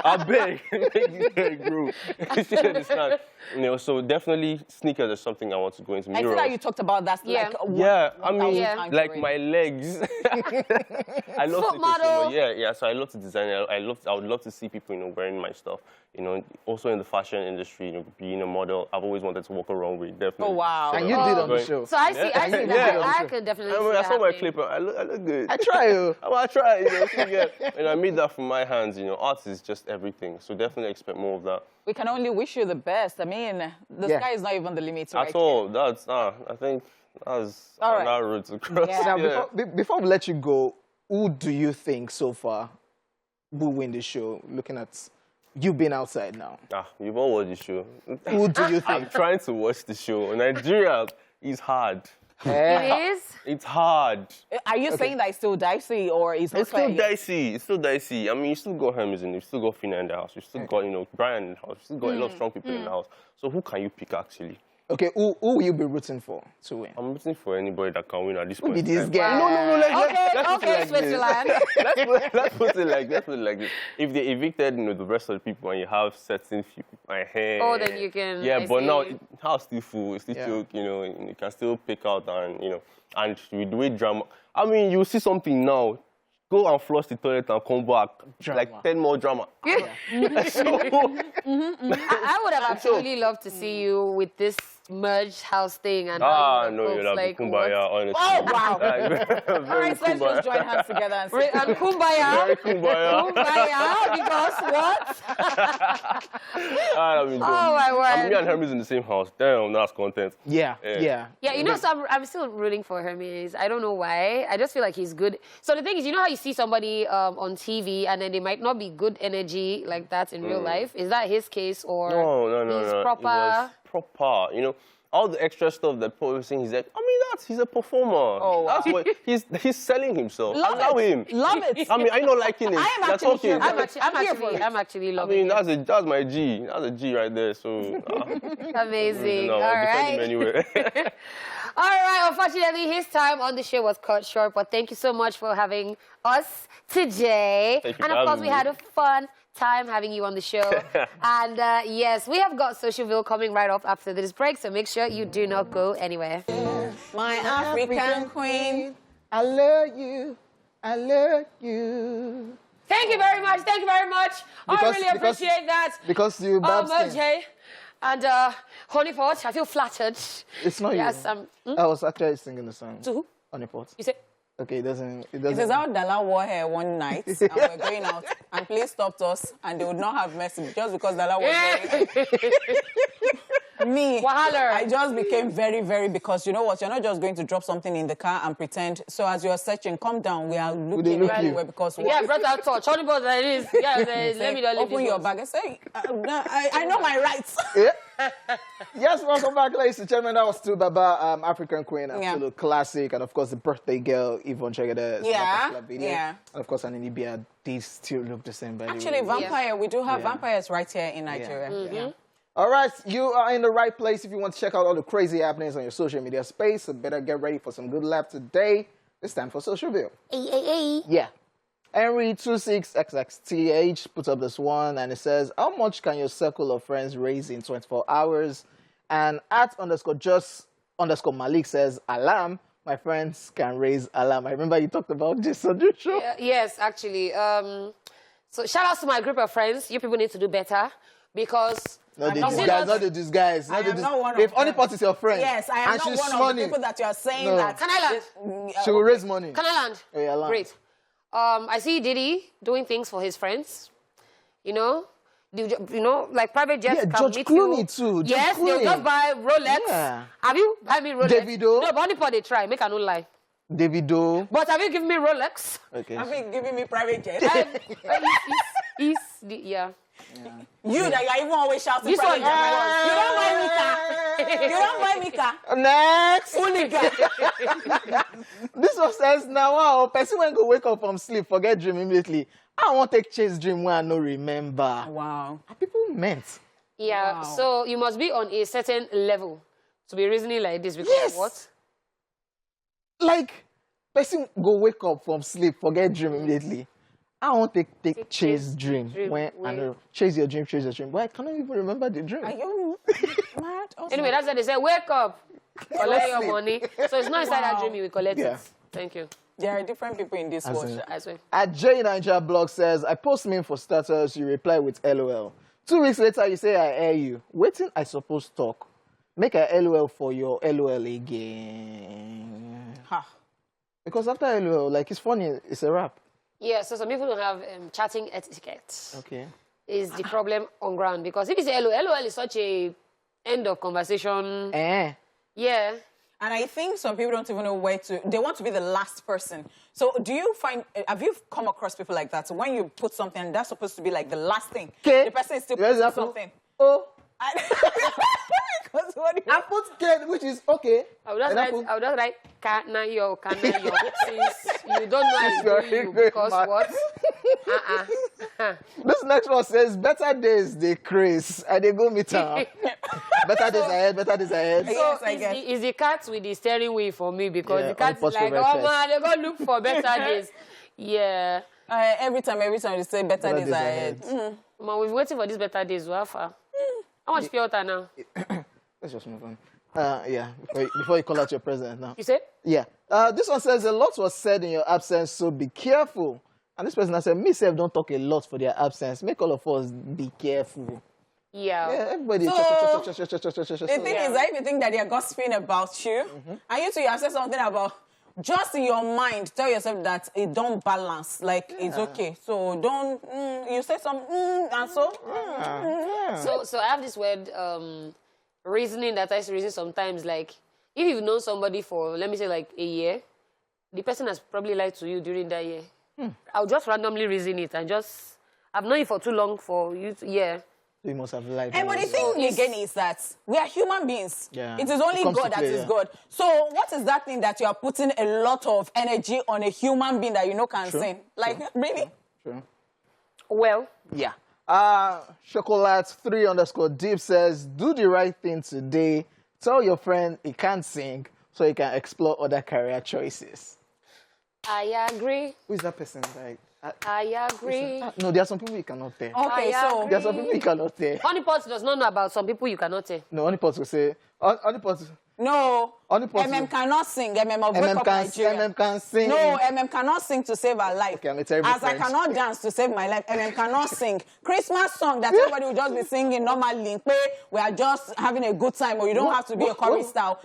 I beg, make this hair grow. You understand? You know, so definitely sneakers is something I want to go into.
I feel like you talked about that.
Yeah.
Like,
Yeah, I mean,
1,000 times
like
already.
my legs. I love
Foot
to
model.
Yeah. So I love to design. I would love to see people, you know, wearing my stuff. You know, also in the fashion industry, you know, being a model. I've always wanted to walk around with. Definitely.
Oh, wow.
And you did on the show.
So I see that.
Yeah.
I can definitely see
I
that
saw my
happening.
clip. I look good.
I try you.
I try, you know. So yeah. And I made that from my hands. You know, art is just everything. So definitely expect more of that.
We can only wish you the best. I mean, the sky is not even the limit right
At all. That's I think that's
All right.
another route to cross.
Yeah.
Now, before we let you go, who do you think so far will win the show? Looking at you being outside now.
You've all watched the show.
Who do you
I'm
think?
trying to watch the show. Nigeria is hard.
It is.
It's hard.
Are you saying that it's still dicey or it's not
It's still
fair yet?
dicey. It's still dicey. I mean, you still got Hermes in, you still got Fina in the house, you still got, you know, Brian in the house, you still got a lot of strong people in the house. So who can you pick actually?
Okay, who will you be rooting for to win?
I'm looking for anybody that can win at this point.
Be
in
this
time.
guy.
No. Let's put it
Okay,
like
Switzerland.
this. let's put it like this. If they evicted, you know, the rest of the people and you have certain few people,
Oh, then you can.
Yeah,
I
but
see.
now house still full, it's still
Yeah.
choke, you know, and you can still pick out and, you know, and with the way drama. I mean, you see something now. Go and flush the toilet and come back.
Drama.
Like 10 more drama. So,
I would have absolutely loved to see you with this merged house thing and how you
no,
folks
you'll have
like
to kumbaya, honestly.
Oh, wow.
Like,
All
very
right, so let's
kumbaya.
just join hands together and
what?
say,
And kumbaya.
Very kumbaya.
Kumbaya, because what?
I mean,
Oh, my word.
Me and Hermes in the same house. Damn, that's content.
Yeah.
Yeah, you know, so I'm still rooting for Hermes. I don't know why. I just feel like he's good. So the thing is, you know how you see somebody on TV and then they might not be good energy like that in real life? Is that his case or
No.
he's
It
proper?
was proper. You know, all the extra stuff that Paul was saying, he's like, I mean, he's a performer.
Oh, wow.
That's what he's selling himself.
Love
Allow
it.
him.
Love it.
I mean, are you not liking it?
I am
You're
actually
talking.
here for
I'm actually
I
loving
mean,
it.
that's my G. That's a G right there. So,
Amazing.
no,
All
I'll defend him
right.
anyway.
All right. Unfortunately, his time on the show was cut short, but thank you so much for having us today.
Thank you
And
for
of course,
having
we
me.
had a fun time having you on the show. And yes, we have got Socialville coming right off after this break, so make sure you do not go anywhere.
my African queen.
I love you. I love you.
Thank you very much. Thank you very much. I really appreciate that.
Because you Babs thing.
Jay and Honeypot, I feel flattered.
It's not
Yes,
you. I was actually singing the song.
To who?
Honeypot.
You say?
Okay, it doesn't.
It is how Dala wore hair one night and we're going out and police stopped us and they would not have mercy just because Dala was wearing Me,
Wahala.
I just became very, very, because you know what, you're not just going to drop something in the car and pretend. So as you're searching, come down, we are looking
look
everywhere
you?
because
Yeah, I brought out touch. Honeypot, that is. Yeah, let me not leave
open
this
your
one.
bag and say, I know my rights.
Yeah. Yes, welcome back, ladies and gentlemen. That was still Baba, African Queen, absolute classic, and of course the birthday girl Yvonne Chegede.
Yeah,
Video.
yeah.
And of course, and in Ibia, they still look the same. By the
Actually,
way.
vampire, we do have vampires right here in Nigeria. Yeah.
All right, you are in the right place if you want to check out all the crazy happenings on your social media space. So better get ready for some good laugh today. It's time for Socialville. Yeah. Henry26XXTH put up this one and it says, how much can your circle of friends raise in 24 hours? And @_just_Malik says, alarm, my friends can raise alarm. I remember you talked about this on your show.
Yes, actually. So shout out to my group of friends. You people need to do better because...
Not the
not
disguise,
one of-
not the disguise.
I am not one of
If
them.
Honeypot is your friend,
Yes, I am
and
not
she's
one of
money,
the people that you are saying
No.
that.
Can I land?
she will raise money.
Can I land?
Oh, yeah, land.
Great. I see Diddy doing things for his friends. You know, like private jets
Yeah,
can
George
meet
Clooney
you.
too. George
Yes, they'll
Clooney.
just buy Rolex.
Yeah.
Have you buy me Rolex?
Davido.
No, but Honeypot they try. Make a no lie.
Davido.
But have you given me Rolex?
Okay.
Have you given me private jet?
Yeah.
You that you're even always shouting
This
private
one,
jet. You don't buy me car. You don't buy me car.
Next.
Hooligan.
This one says, now, wow, person when go wake up from sleep, forget dream immediately. I won't take chase dream when I no remember.
Wow.
Are people meant?
Yeah.
Wow.
So you must be on a certain level to be reasoning like this because
Yes.
what?
Like, person go wake up from sleep, forget dream immediately. I won't take chase dream when I know chase your dream. But I cannot even remember the dream.
Are you mad?
Anyway, that's what they say. Wake up, collect your
Sleep.
money. So it's not inside that
Wow.
dream you will collect
Yeah.
it. Thank you.
There are different people in this world.
in-
I swear.
At J Niger blog says, I post meme for starters, you reply with LOL. 2 weeks later, you say I hear you. Waiting, I suppose talk. Make a LOL for your LOL again.
Ha.
Because after LOL, like it's funny, it's a rap.
Yeah. So some people don't have chatting etiquette.
Okay.
Is the problem on ground because if you say LOL is such a end of conversation. Yeah.
And I think some people don't even know where to, they want to be the last person. So do you find, have you come across people like that? So when you put something, that's supposed to be like the last thing.
Okay.
The person is still
Where's
putting
that from?
something.
Oh,
Because what do you-
I put K, which is okay.
I would just
And I
write,
put-
I would just write, kana yo, since you don't know
Since
I
you're
know you,
ignorant,
because
man.
what?
This next one says, better days, they craze. And they go meet her. Better days ahead, better days ahead.
Yes, I
Is
guess.
the, is the cat with the steering wheel for me because
Yeah,
the cat
on the
is like,
post-cover
oh man, they go look for better days. Yeah.
Every time they say better days ahead.
ahead.
Man, we've been waiting for these better days. How far? How much pure water now?
Let's just move on. Yeah, before you call out your president now.
You said?
Yeah. This one says, a lot was said in your absence, so be careful. And this person has said, me self don't talk a lot for their absence. Make all of us be careful.
Yeah.
Yeah, everybody.
So,
The
The thing is, I even think that they're gossiping about you. And you too, you have said something about, just in your mind, tell yourself that it don't balance. Like, it's okay. So don't, you say some, and so.
So I have this word reasoning that I used to reason sometimes. Like, if you've known somebody for, let me say, like a year, the person has probably lied to you during that year. I'll just randomly reason it and just, I've known you for too long for you to, yeah.
You must have lied.
And but the thing again is that we are human beings.
Yeah.
It is only
It comes to
God that
play,
is
yeah.
God. So what is that thing that you are putting a lot of energy on a human being that you know can sing? Like, really?
Sure.
Well,
Yeah. Chocolate3_deep says, do the right thing today. Tell your friend he can't sing so he can explore other career choices.
I agree.
Who is that person? Like,
I agree.
no, there are some people you cannot tell.
Okay,
I
so
agree.
There are some people you cannot tell.
Honeypot does not know about some people you cannot tell.
No, Honeypot will say, Honeypot,
no,
Honeypot.
cannot sing. of Wake Up Nigeria.
can sing.
No, cannot sing to save her life.
Okay, I'm a terrible
As
friend.
I cannot dance to save my life, cannot sing. Christmas song that everybody will just be singing normally. We are just having a good time, or you don't have to be a chorista.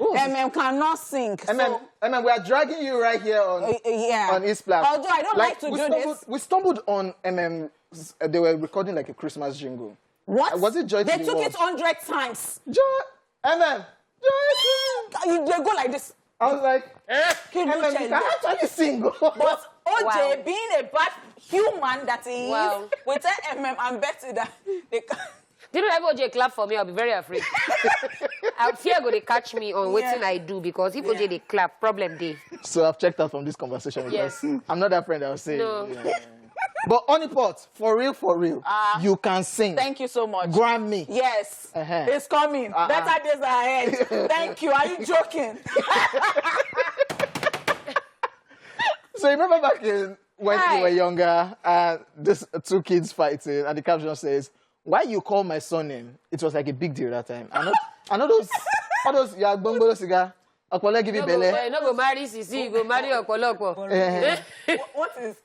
Cannot sing.
We are dragging you right here on
Yeah.
on his platform.
Although I don't like to do this.
We stumbled on they were recording like a Christmas jingle.
What?
Was it Joy to
They
the
took
World?
it 100 times.
Joy, Joy.
They go like this.
I was like,
Kid
you
Lucha
can actually sing.
But OJ,
Wow.
being a bad human that he
Wow.
is, we tell and Betty that they can.
Did you ever OJ clap for me? I'll be very afraid. I'll fear go they catch me on waiting I do because if OJ they clap, problem day.
So I've checked out from this conversation because
Yes.
I'm not that friend that will say.
No.
Yeah. But Honeypot, for real, you can sing.
Thank you so much.
Grammy.
Yes,
Uh-huh.
it's coming. Better days are ahead. Thank you. Are you joking?
So you remember back in when
Hi.
you were younger, this two kids fighting, and the caption says, "Why you call my son name?" It was like a big deal that time. I know those, all those yagbongolo cigar. Akpole give you belle.
No go marry Sisi, you go marry Okolokwo.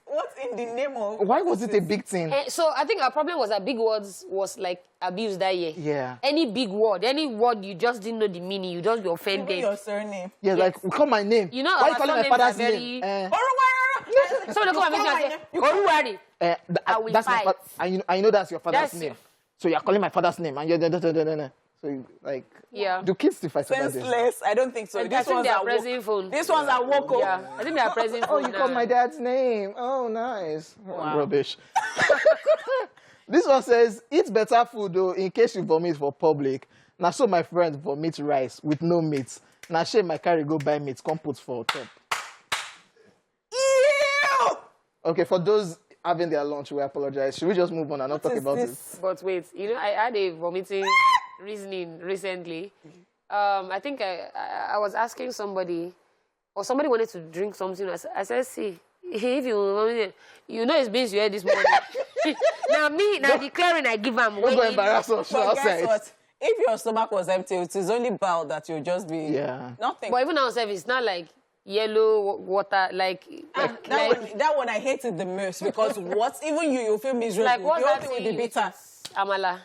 What's in the name of?
Why was it a big thing?
So I think our problem was that big words was like abused that year.
Yeah.
Any big word, any word you just didn't know the meaning, you just be
Even
offended.
your surname.
Yeah, like call my name.
You know,
why
our
you calling my
surnames
father's
are very-
name?
So they come and meet me and say, Oruwari. I will
That's my
fight.
I know that's your father's
That's
name.
your-
So you're calling my father's name, and you're. So, like,
Yeah.
do kids still fight about this?
Senseless. I don't think so.
I think they are pressing phone.
These ones are woke up.
Yeah, I think they are pressing
Oh,
phone
you
now.
called my dad's name. Oh, nice. Oh, rubbish. This one says, eat better food, though, in case you vomit for public. Now, so my friend vomit rice with no meat. Now, shame my carry go buy meat, come put for top.
Ew!
Okay, for those having their lunch, we apologize. Should we just move on and not talk about it?
But wait, you know, I had a vomiting reasoning recently. I think I was asking somebody, or somebody wanted to drink something. I said, see, if you know it's beans you had this morning. Now declaring I give them.
Don't go embarrass us
But guess
outside.
what? If your stomach was empty, it is only bowel that you'll just be nothing.
But even ourselves, it's not like yellow water, like
that one I hated the most because what? Even you feel miserable.
like what's
Your
that
thing will
thing?
be bitter.
Amala.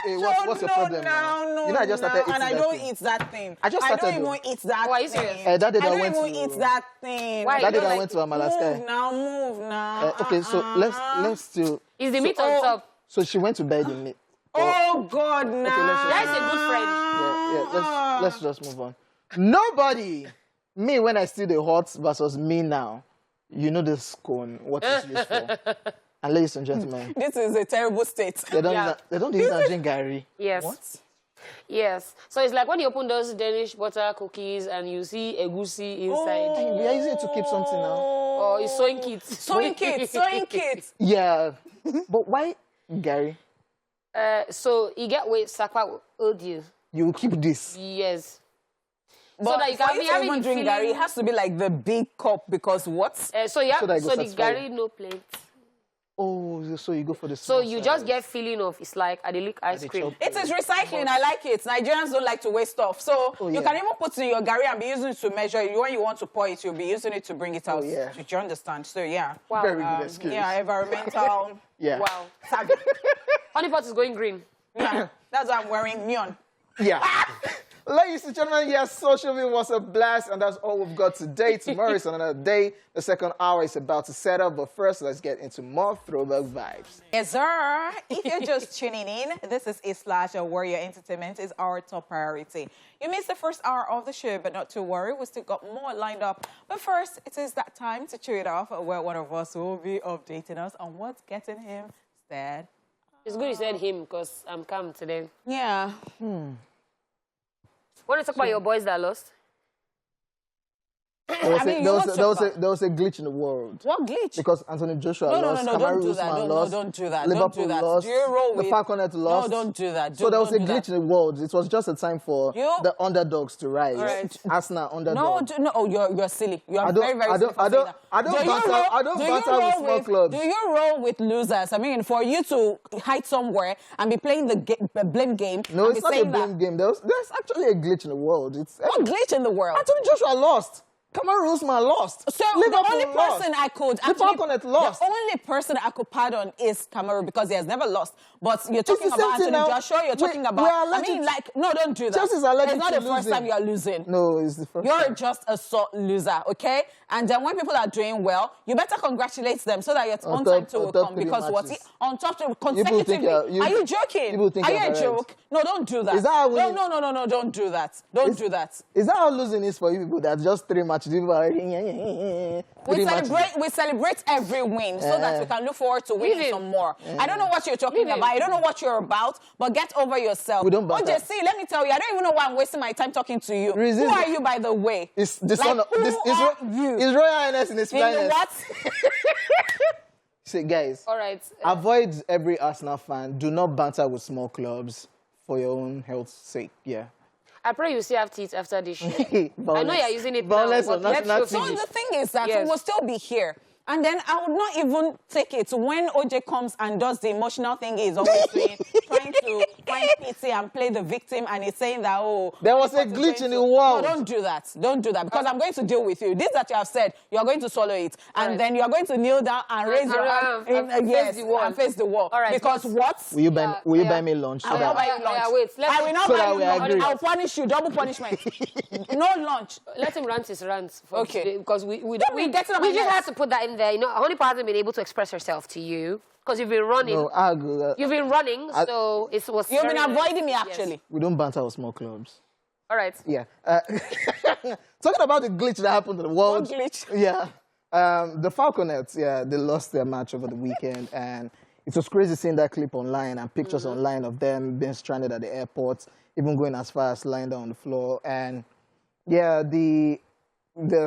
Hey, what's your problem now?
No,
You know, I just started eating
and I
that
don't
thing.
eat that thing.
I just started
don't
though.
even eat that
Oh, are you
thing.
serious?
That day
I
I
don't
went
even
to...
eat that thing.
Why?
That day
You
I
don't
went to Amalaska.
Move now.
Okay, so let's still...
Is the meat on top?
So she went to bed in meat.
Oh God, now.
That is a good friend.
Yeah, let's just move on. Nobody, me when I steal the hot versus me now, you know this scone, what it's used for. And ladies and gentlemen,
This is a terrible state.
they don't use that drink Gary.
Yes.
What?
Yes. So it's like when you open those Danish butter cookies and you see egusi inside.
We are using it to keep something now.
Or it's sewing kits.
Sewing kits.
Yeah, but why Gary?
So you get with sakwa audio.
You will keep this.
Yes.
But
so that you
for
can
you
be
to
having
even
the
drink
feeling.
Gary, it has to be like the big cup because what?
So yeah.
So that it
So
goes
the
satisfying.
Gary no plate.
Oh, so you go for the
So
small
you
size.
just get feeling of it's like I lick ice
the
cream.
chop.
It is recycling. I like it. Nigerians don't like to waste stuff. So
Oh,
you
yeah.
can even put it in your Gary and be using it to measure it. When you want to pour it, you'll be using it to bring it out.
yeah.
Do you understand? So yeah.
Wow.
Very good excuse.
Yeah, environmental.
Yeah.
Wow.
savvy.
Honeypot is going green.
Yeah, that's why I'm wearing neon.
Yeah. Ladies and gentlemen, yes, social media was a blast, and that's all we've got today. Tomorrow is another day. The second hour is about to set up, but first, let's get into more throwback vibes.
Yes, sir. If you're just tuning in, this is /Warrior Entertainment is our top priority. You missed the first hour of the show, but not to worry, we still got more lined up. But first, it is that time to chew it off, where one of us will be updating us on what's getting him sad.
It's good you said him because I'm calm today.
Yeah.
Want to talk about your boys that lost?
There was,
I mean,
there was a glitch in the world.
What glitch?
Because Anthony Joshua
No,
lost,
don't
Kamaru
do that.
Usman
No,
lost,
don't do that.
Liverpool
Don't do that.
lost,
Do you roll with...
the Falconet lost.
No, don't do that.
So there was a
Don't do
glitch
that.
in the world. It was just a time for the underdogs to rise.
Right.
Arsenal underdog.
No, oh, you're silly. You are
I don't-
very, very
I don't-
silly.
I don't-
for saying
I don't
that.
banter- I don't
do you
banter with
roll
small clubs.
Do you roll with losers? I mean, for you to hide somewhere and be playing the blame game.
No,
and
it's
be
not a
saying
blame game. There's actually a glitch in the world. It's
What glitch in the world?
Anthony Joshua lost. Kamaru Usman lost.
So
Liverpool
the only
lost.
person I could
The Falconet lost.
The only person I could pardon is Kamaru because he has never lost. But you're talking
the same
about
thing
Anthony
now.
Joshua. You're talking
We
about.
are
I
allergic
mean,
to-
like, no, don't do that.
Chelsea's allergic
It's not
to
the first
losing.
time you're losing.
No, it's the first
You're
time.
just a sore loser, okay? And then when people are doing well, you better congratulate them so that your own time too will
top
come.
three
Because what?
matches.
On top of
People
consecutively.
think
Are you joking?
people think
Are you
you're
a
right.
joke? No, don't do that.
Is that how we-
No, don't do that. Don't do that.
Is that how losing is for you people? That just 3 matches. People are
We celebrate every win so that we can look forward to winning some more. I don't know what you're talking about. I don't know what you're about, but get over yourself.
We don't banter.
OJC, let me tell you, I don't even know why I'm wasting my time talking to you.
Resist-
Who are you, by the way?
It's this
Like,
one.
who
This
are you?
His Royal Highness in his
You know
finest.
what?
Say, guys,
All right.
avoid every Arsenal fan. Do not banter with small clubs for your own health's sake. Yeah.
I pray you still have teeth after this show. I know
Violence.
you're using it
Violence
now.
on
But let's
national
show
TV.
So the thing is that
Yes.
we will still be here. And then I would not even take it when OJ comes and does the emotional thing he's always doing, trying to find pity and play the victim, and he's saying that, oh...
There was a glitch in the world.
No, don't do that. Don't do that, because I'm going to deal with you. This that you have said, you are going to swallow it. And then you are going to kneel down and raise your hand
and face the wall.
and face the wall.
All right,
Because what?
Will you buy me lunch? So
I will
that-
not buy you lunch.
wait.
I will not
So
buy
that
you
we
lunch.
agree.
I'll punish you. Double punishment. No lunch.
Let him rant his rants. For
Okay.
today, because we
Don't be getting on my
just
nerves.
had to put that in there. You know, Honey hasn't been able to express herself to you. Because you've been running.
No, I go.
You've been running, so it was...
You've been
very
avoiding me,
nice.
actually.
Yes.
We don't banter with small clubs.
All right.
Yeah. Talking about the glitch that happened to the world.
What glitch?
Yeah. The Falconets, yeah, they lost their match over the weekend, and it was crazy seeing that clip online and pictures online of them being stranded at the airport, even going as far as lying down on the floor. And yeah, the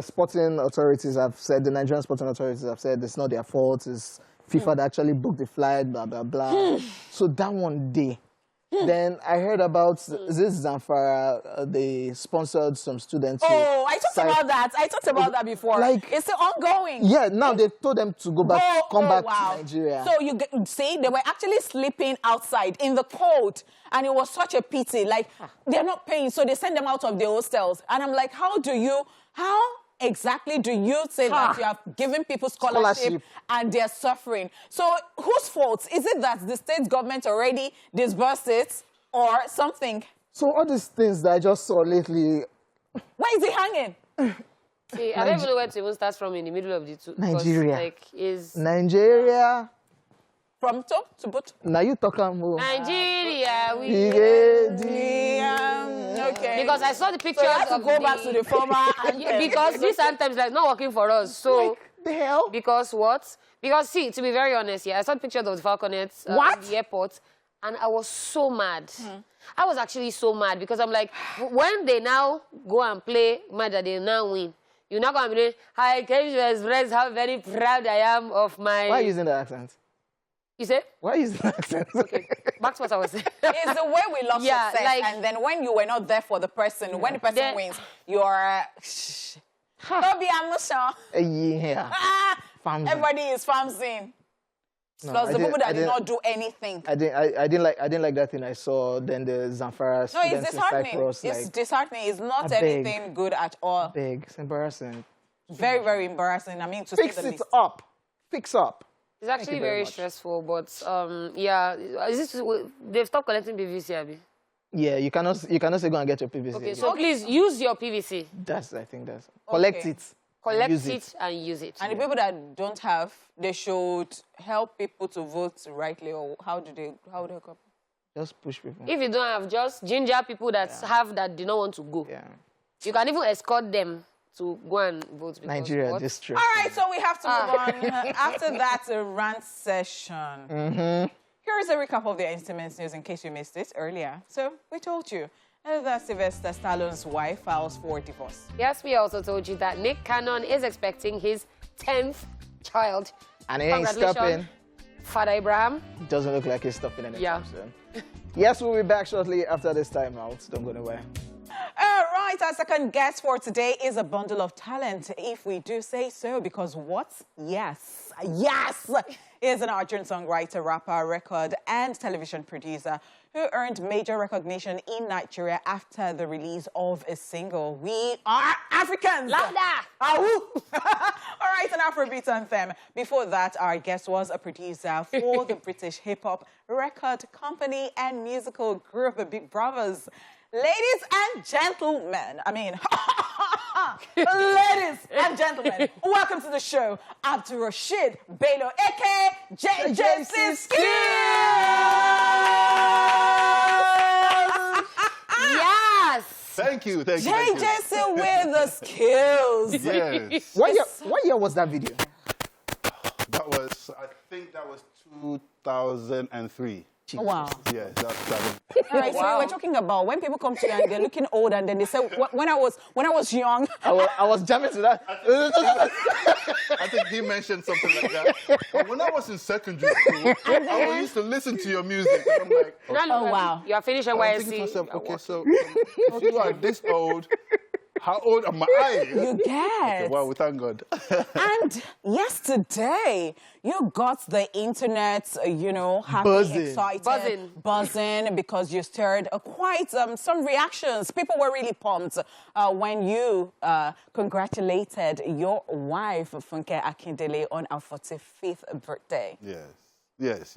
sporting authorities have said, the Nigerian sporting authorities have said it's not their fault, it's FIFA that actually booked the flight, blah, blah, blah. So that one day. Then I heard about this Zamfara, they sponsored some students.
Oh, I talked about that. I talked about that before.
Like,
it's still ongoing.
Yeah, now they told them to go back, come back to Nigeria.
So you see, they were actually sleeping outside in the cold, and it was such a pity. Like, they're not paying, so they send them out of the hostels. And I'm like, how exactly do you say that you have given people scholarship and they're suffering? So whose fault? Is it that the state government already disbursed it or something?
So all these things that I just saw lately...
Where is it hanging?
See, I don't even know where to even start from in the middle of the two.
Nigeria.
Like,
Nigeria.
From top to bottom.
Now you talk about
Nigeria,
Okay.
Because I saw the pictures
So you have to
of
go back to the former anthem.
because this anthem is like not working for us. So
Like, the hell?
because what? Because see, to be very honest, yeah, I saw pictures of the Falconets at the airport, and I was so mad. I was actually so mad because I'm like, when they now go and play match that they now win, you're not going to be doing, I came to express how very proud I am of my...
Why are you using that accent?
You say?
Why are you using that accent?
Okay, back to what I was saying.
It's the way we love success.
like,
and then when you were not there for the person, when the person wins, you're... Toby Amusha.
Yeah. Famzin.
Everybody is famzing.
No,
Plus
I
the
didn't-
people that
I
did
didn't-
not do anything.
I didn't like that thing I saw. Then the Zamfara
No,
students
it's
in
disheartening.
Cyprus,
It's
like,
disheartening. It's not
I beg.
anything good at all.
big. It's embarrassing.
Very, very embarrassing. I mean, to say
Fix
the
it
least.
up. Fix up.
It's actually
you very
very
much.
stressful, but yeah, is this, they've stopped collecting PVC, Abby.
Yeah, you cannot say go and get your PVC.
Okay,
again.
so please use your PVC.
I think that's collect
Okay.
it.
Collect
use
it and use it.
And the people that don't have, they should help people to vote rightly, or how do they cope?
Just push people.
If you don't have, just ginger people that have that do not want to go.
Yeah.
You can even escort them to go and vote. because
Nigeria
what?
district.
All right, so we have to move on. After that, a rant session. Here is a recap of the entertainment news in case you missed it earlier. So we told you that Sylvester Stallone's wife files for divorce.
Yes, we also told you that Nick Cannon is expecting his 10th child.
And it ain't
Congratulations,
stopping.
Father Abraham.
Doesn't look like it's stopping anytime
Yeah.
soon. Yes, we'll be back shortly after this time out. Don't go anywhere.
All right, our second guest for today is a bundle of talent, if we do say so, because what? Yes, is an Nigerian songwriter, rapper, record, and television producer who earned major recognition in Nigeria after the release of a single, We Are Africans.
Louder!
All right, an Afrobeat anthem. Before that, our guest was a producer for the British hip-hop record company and musical group, the Big Brothers. Ladies and gentlemen, ladies and gentlemen, welcome to the show, Abdul Rashid Bello, a.k.a. JJC Skills!
Yes!
Thank you.
JJC with the skills.
Yes,
What year was that video?
I think that was 2003.
Oh, wow.
Yes, that
All right, so we were talking about when people come to you and they're looking old, and then they say, when I was young.
I was jamming to that.
I think he mentioned something like that. But when I was in secondary school, I used to listen to your music. And I'm like,
Oh, wow.
You are finished
I'm thinking to
NYSC.
myself, okay, so if you are this old, how old am I?
You get.
Well, we thank God.
And yesterday, you got the internet, happy,
Buzzing.
excited, buzzing, because you stirred quite some reactions. People were really pumped when you congratulated your wife, Funke Akindele, on her 45th birthday.
Yes.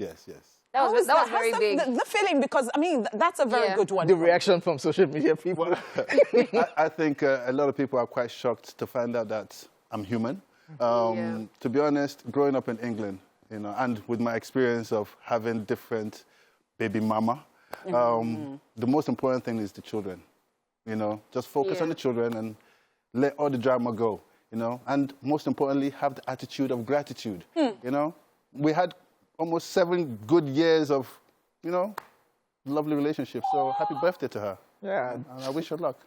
That was very
How's
big.
The feeling, because, that's a very good one.
The reaction from social media people.
I think a lot of people are quite shocked to find out that I'm human. To be honest, growing up in England, you know, and with my experience of having different baby mama, the most important thing is the children, you know, just focus on the children and let all the drama go, you know, and most importantly, have the attitude of gratitude, you know. We had almost 7 good years of, you know, lovely relationship, so happy birthday to her.
Yeah.
And I wish her luck.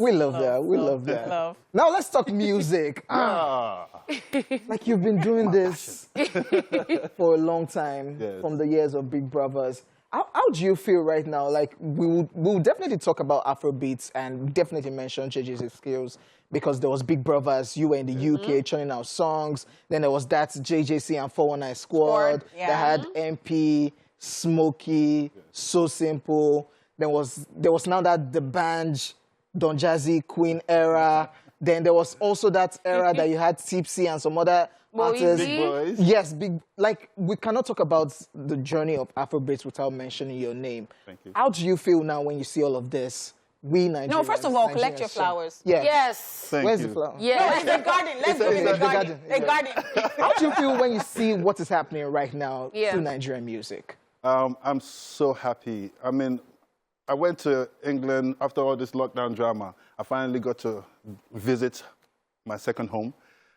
We love that. We love that.
Love.
Now let's talk music. Like you've been doing this for a long time,
Yes.
from the years of Big Brothers. How do you feel right now? Like we'll definitely talk about Afrobeats and definitely mention JJ's skills because there was Big Brothers. You were in the UK churning out songs. Then there was that JJC and 419 Squad.
Yeah.
That had MP, Smokey, So Simple. There was now that the band, Don Jazzy, Queen era. Then there was also that era that you had Tipsy and some other artists.
Big boys.
Yes, like we cannot talk about the journey of Afrobeats without mentioning your name.
Thank you.
How do you feel now when you see all of this? We Nigerians.
No, first of all, collect
Nigerians
your
song.
flowers.
Yeah.
Yes.
Thank
Where's
you.
the flower?
No,
Yes.
it's a garden. Let's go in the garden. A garden.
How do you feel when you see what is happening right now
Yeah.
through Nigerian music?
I'm so happy. I mean, I went to England after all this lockdown drama. I finally got to visit my second home.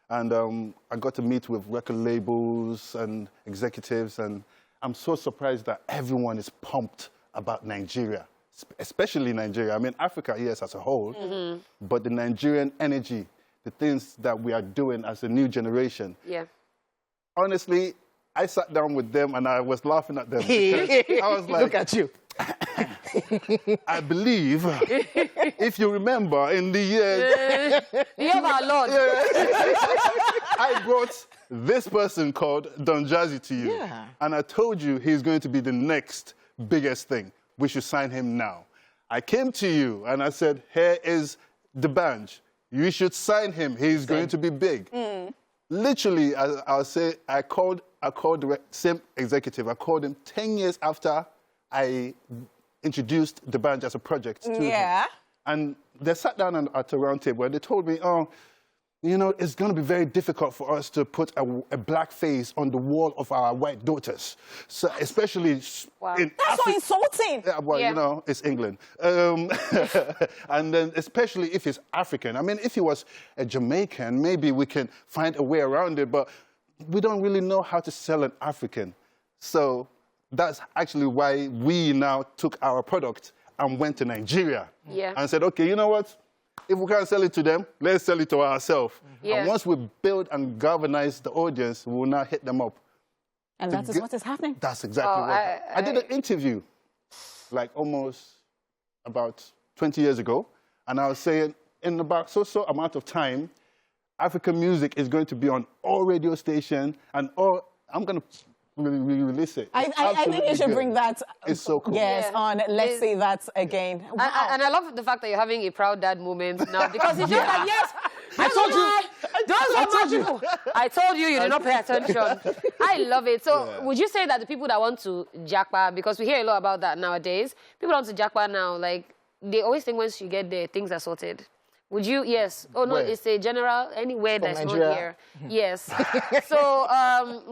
And I got to meet with record labels and executives. And I'm so surprised that everyone is pumped about Nigeria, especially Nigeria. I mean, Africa, yes, as a whole. But the Nigerian energy, the things that we are doing as a new generation.
Yeah.
Honestly, I sat down with them and I was laughing at them. Because I was like,
Look at you.
I believe, if you remember, in the year,
The year of our Lord.
I brought this person called Don Jazzy to you.
Yeah.
And I told you he's going to be the next biggest thing. We should sign him now. I came to you and I said, here is the band. You should sign him. He's going to be big. Literally, I'll say, I called the same executive. I called him 10 years after I introduced the band as a project to him. And they sat down at a round table and they told me, oh, you know, it's going to be very difficult for us to put a black face on the wall of our white daughters. So especially in
That's so insulting.
Yeah, well,
Yeah.
you know, it's England. And then especially if he's African. I mean, if he was a Jamaican, maybe we can find a way around it, but we don't really know how to sell an African. So that's actually why we now took our product and went to Nigeria.
Yeah.
And said, okay, you know what? If we can't sell it to them, let's sell it to ourselves.
Yeah.
And once we build and galvanize the audience, we will now hit them up.
And that is what is happening.
That's exactly
Oh,
what I did an interview like almost about 20 years ago. And I was saying, in about so amount of time, African music is going to be on all radio stations and all, I'm going to release it.
I think you
Absolutely
should
good.
bring that.
It's so cool.
Yes,
Yeah.
on Let's Say That Again. Wow.
And I love the fact that you're having a proud dad moment now because it's just like, yes,
I told you.
I told you did not pay attention. I love it. So would you say that the people that want to jackpot, because we hear a lot about that nowadays, people want to jackpot now, like they always think once you get there, things are sorted. Would you? Yes. Oh, no,
Where?
it's a general, anywhere that's
Nigeria.
not here. Yes. So,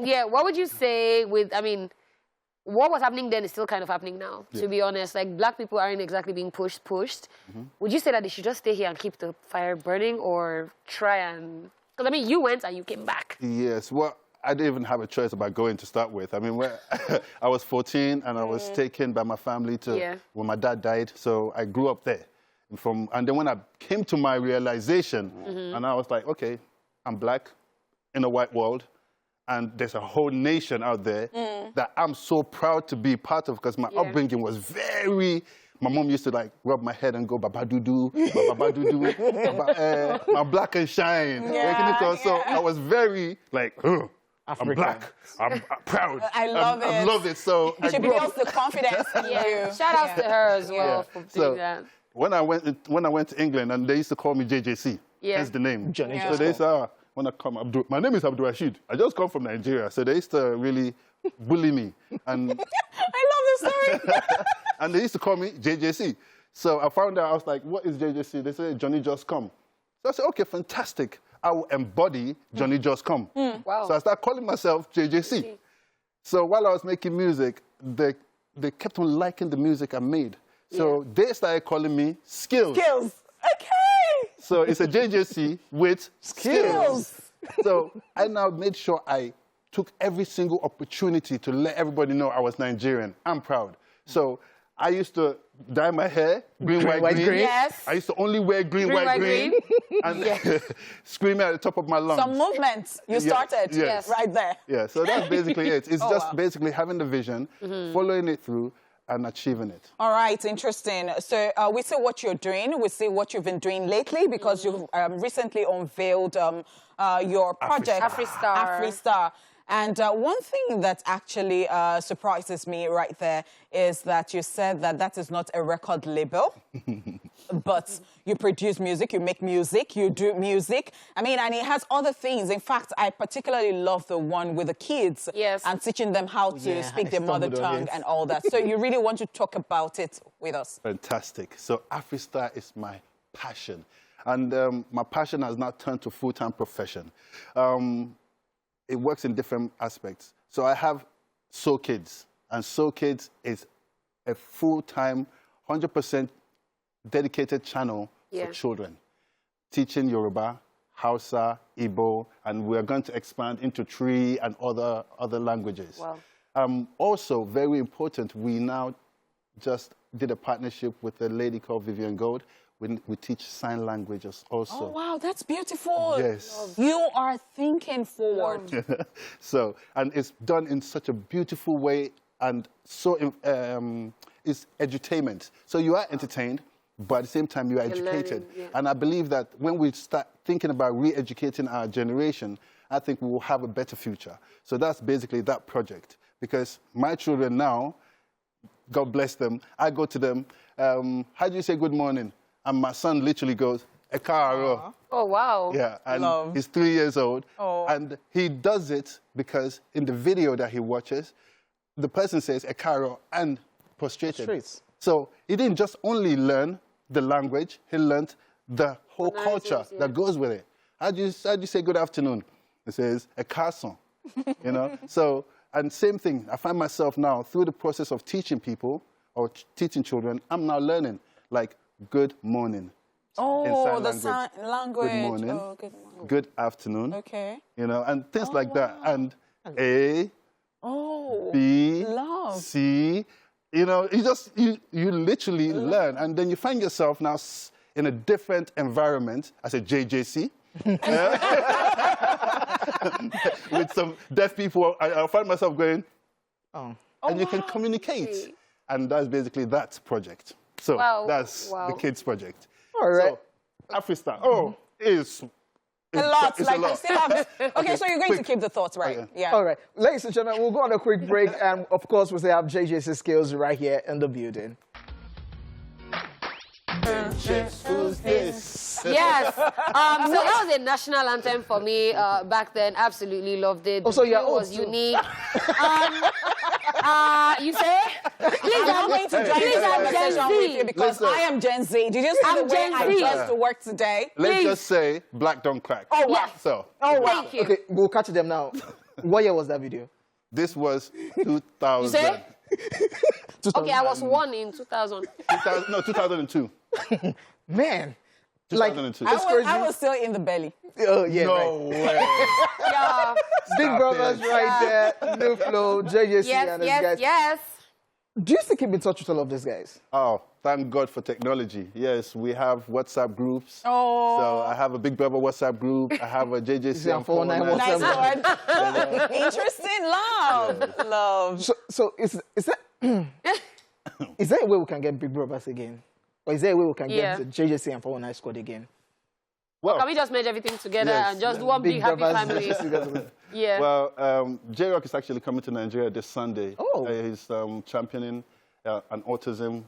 yeah, what would you say with, I mean, what was happening then is still kind of happening now, to be honest. Like, black people aren't exactly being pushed. Would you say that they should just stay here and keep the fire burning or try and... Because, I mean, you went and you came back.
Yes, well, I didn't even have a choice about going to start with. I mean, I was 14 and I was taken by my family to when my dad died. So I grew up there. And then when I came to my realization, and I was like, okay, I'm black in a white world, and there's a whole nation out there that I'm so proud to be part of because my upbringing was very... My mom used to like rub my head and go, Baba Dudu, Baba Dudu, my black and shine. So I was very like, I'm black, I'm proud.
I love it.
I love it. So
You should build the confidence in you.
Shout out to her as well for
So
doing that.
when I went to England, and they used to call me JJC. That's the name.
Johnny
So they said, when I come, my name is Abdul Rashid. I just come from Nigeria. So they used to really bully me. And
I love this story.
and they used to call me JJC. So I found out, I was like, what is JJC? They said, Johnny Just Come. So I said, okay, fantastic. I will embody Johnny Just Come.
Wow.
So I started calling myself JJC. So while I was making music, they kept on liking the music I made. So they started calling me Skills.
Skills. Okay.
So it's a JJC with skills. So I now made sure I took every single opportunity to let everybody know I was Nigerian. I'm proud. So I used to dye my hair green, white, green.
Yes.
I used to only wear green, white, green. And screaming at the top of my lungs.
Some movements you started right there.
Yeah, so that's basically it. It's just basically having the vision, following it through, and achieving it.
All right, interesting. So we see what you're doing. We see what you've been doing lately because you've recently unveiled your project, Afrista. And one thing that actually surprises me right there is that you said that that is not a record label, but you produce music, you make music, you do music. I mean, and it has other things. In fact, I particularly love the one with the kids and teaching them how to speak their mother tongue and all that. So you really want to talk about it with us.
Fantastic. So Afrista is my passion. And my passion has now turned to full-time profession. It works in different aspects. So I have Soul Kids, and Soul Kids is a full-time, 100% dedicated channel for children, teaching Yoruba, Hausa, Igbo, and we're going to expand into Tree and other languages.
Wow.
Also, very important, we now just did a partnership with a lady called Vivian Gold. We teach sign languages also.
Oh, wow, that's beautiful.
Yes.
You are thinking forward.
So, and it's done in such a beautiful way and so it's edutainment. So you are entertained, but at the same time you are educated. And I believe that when we start thinking about re-educating our generation, I think we will have a better future. So that's basically that project. Because my children now, God bless them, I go to them, how do you say good morning? And my son literally goes, Ekaro.
Oh, wow.
Yeah, and he's 3 years old. And he does it because in the video that he watches, the person says Ekaro and prostrated. So he didn't just only learn the language, he learned the whole culture that goes with it. How do you say good afternoon? He says Ekason, you know? So, and same thing, I find myself now, through the process of teaching people or teaching children, I'm now learning, like, good morning.
Oh, the sign language.
Good morning.
Oh, good morning.
Good afternoon.
Okay.
You know, and things like that. And A, B, C, you know, you literally learn. And then you find yourself now in a different environment as a JJC. With some deaf people, I find myself going, and you can communicate. And that's basically that project. So that's the kids' project.
All right.
So Afrista, it's
a lot. I still have. Okay, so you're going to keep the thoughts, right?
Okay. Yeah. All right. Ladies and gentlemen, we'll go on a quick break. And, of course, we'll have JJC Skills right here in the building.
Who's this?
Yes. So that was a national anthem for me back then. Absolutely loved it.
Oh, so you're old
was unique. You say? Please,
I'm going to join the conversation with you because I am Gen Z. Did you see the way I dressed to work today?
Let's just say black don't crack.
Oh, wow.
So.
Oh, wow.
Thank you.
Okay, we'll catch them now. What year was that video?
This was 2000.
You say? Okay, I was 1 in 2000.
2002.
Man.
2002.
I was still in the belly.
Oh, yeah.
No way.
Yeah.
Big brothers right there. New Flow, JJC, and these guys.
Yes.
Do you still keep in touch with all of these guys?
Oh, thank God for technology. Yes, we have WhatsApp groups.
Oh.
So I have a Big Brother WhatsApp group. I have a JJC and 419
WhatsApp
Nice one. Interesting. Love. Love.
So is there a way we can get Big Brothers again? Or is there a way we can get the JJC and 419 squad again?
Well, can we just merge everything together and just do one big happy family? Yeah.
Well, J-Rock is actually coming to Nigeria this Sunday.
Oh.
He's championing an autism.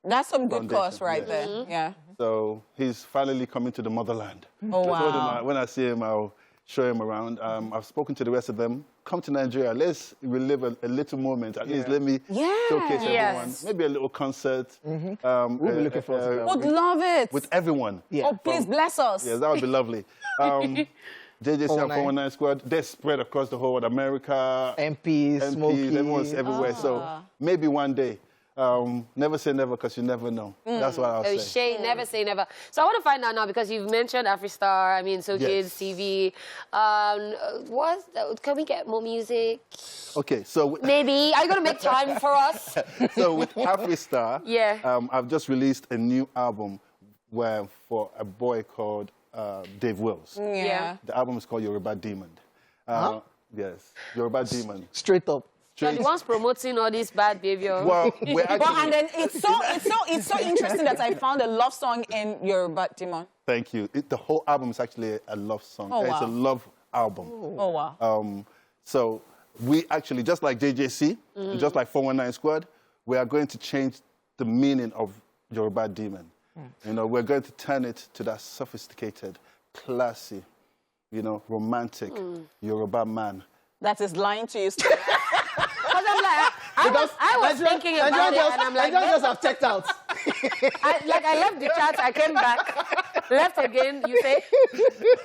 That's some good cause right there. Yeah.
So he's finally coming to the motherland.
Oh,
I told him
wow.
when I see him, I'll show him around. I've spoken to the rest of them. come to Nigeria. Let's relive a little moment. At least let me showcase everyone. Maybe a little concert.
We'll be looking forward to that.
Would love it.
With everyone.
Yeah.
Oh, please bless us.
Yes, that would be lovely. JJC and 419 Squad, they're spread across the whole world. America,
MPs, Smokey.
everyone's everywhere. So maybe one day. Never say never because you never know. That's what I'll say.
Never say never. So I want to find out now because you've mentioned Afrista, I mean, So Kids, TV. Can we get more music?
Okay, so...
Maybe. Are you going to make time for us?
So with Afrista, I've just released a new album for a boy called Dave Wills.
Yeah.
The album is called Yoruba Demon. Yes, Yoruba Demon.
Straight up.
You're the ones promoting all this bad behavior.
Well, we're actually...
and then it's so interesting that I found a love song in Yoruba Demon.
Thank you. The whole album is actually a love song.
Oh, wow.
It's a love album.
Oh, wow.
So we actually, just like JJC, just like 419 Squad, we are going to change the meaning of Yoruba Demon. You know, we're going to turn it to that sophisticated, classy, you know, romantic Yoruba man.
That is lying to you.
I was thinking about it, and I'm like,
Nigerians just have checked out.
I left the chat, I came back, left again, you say?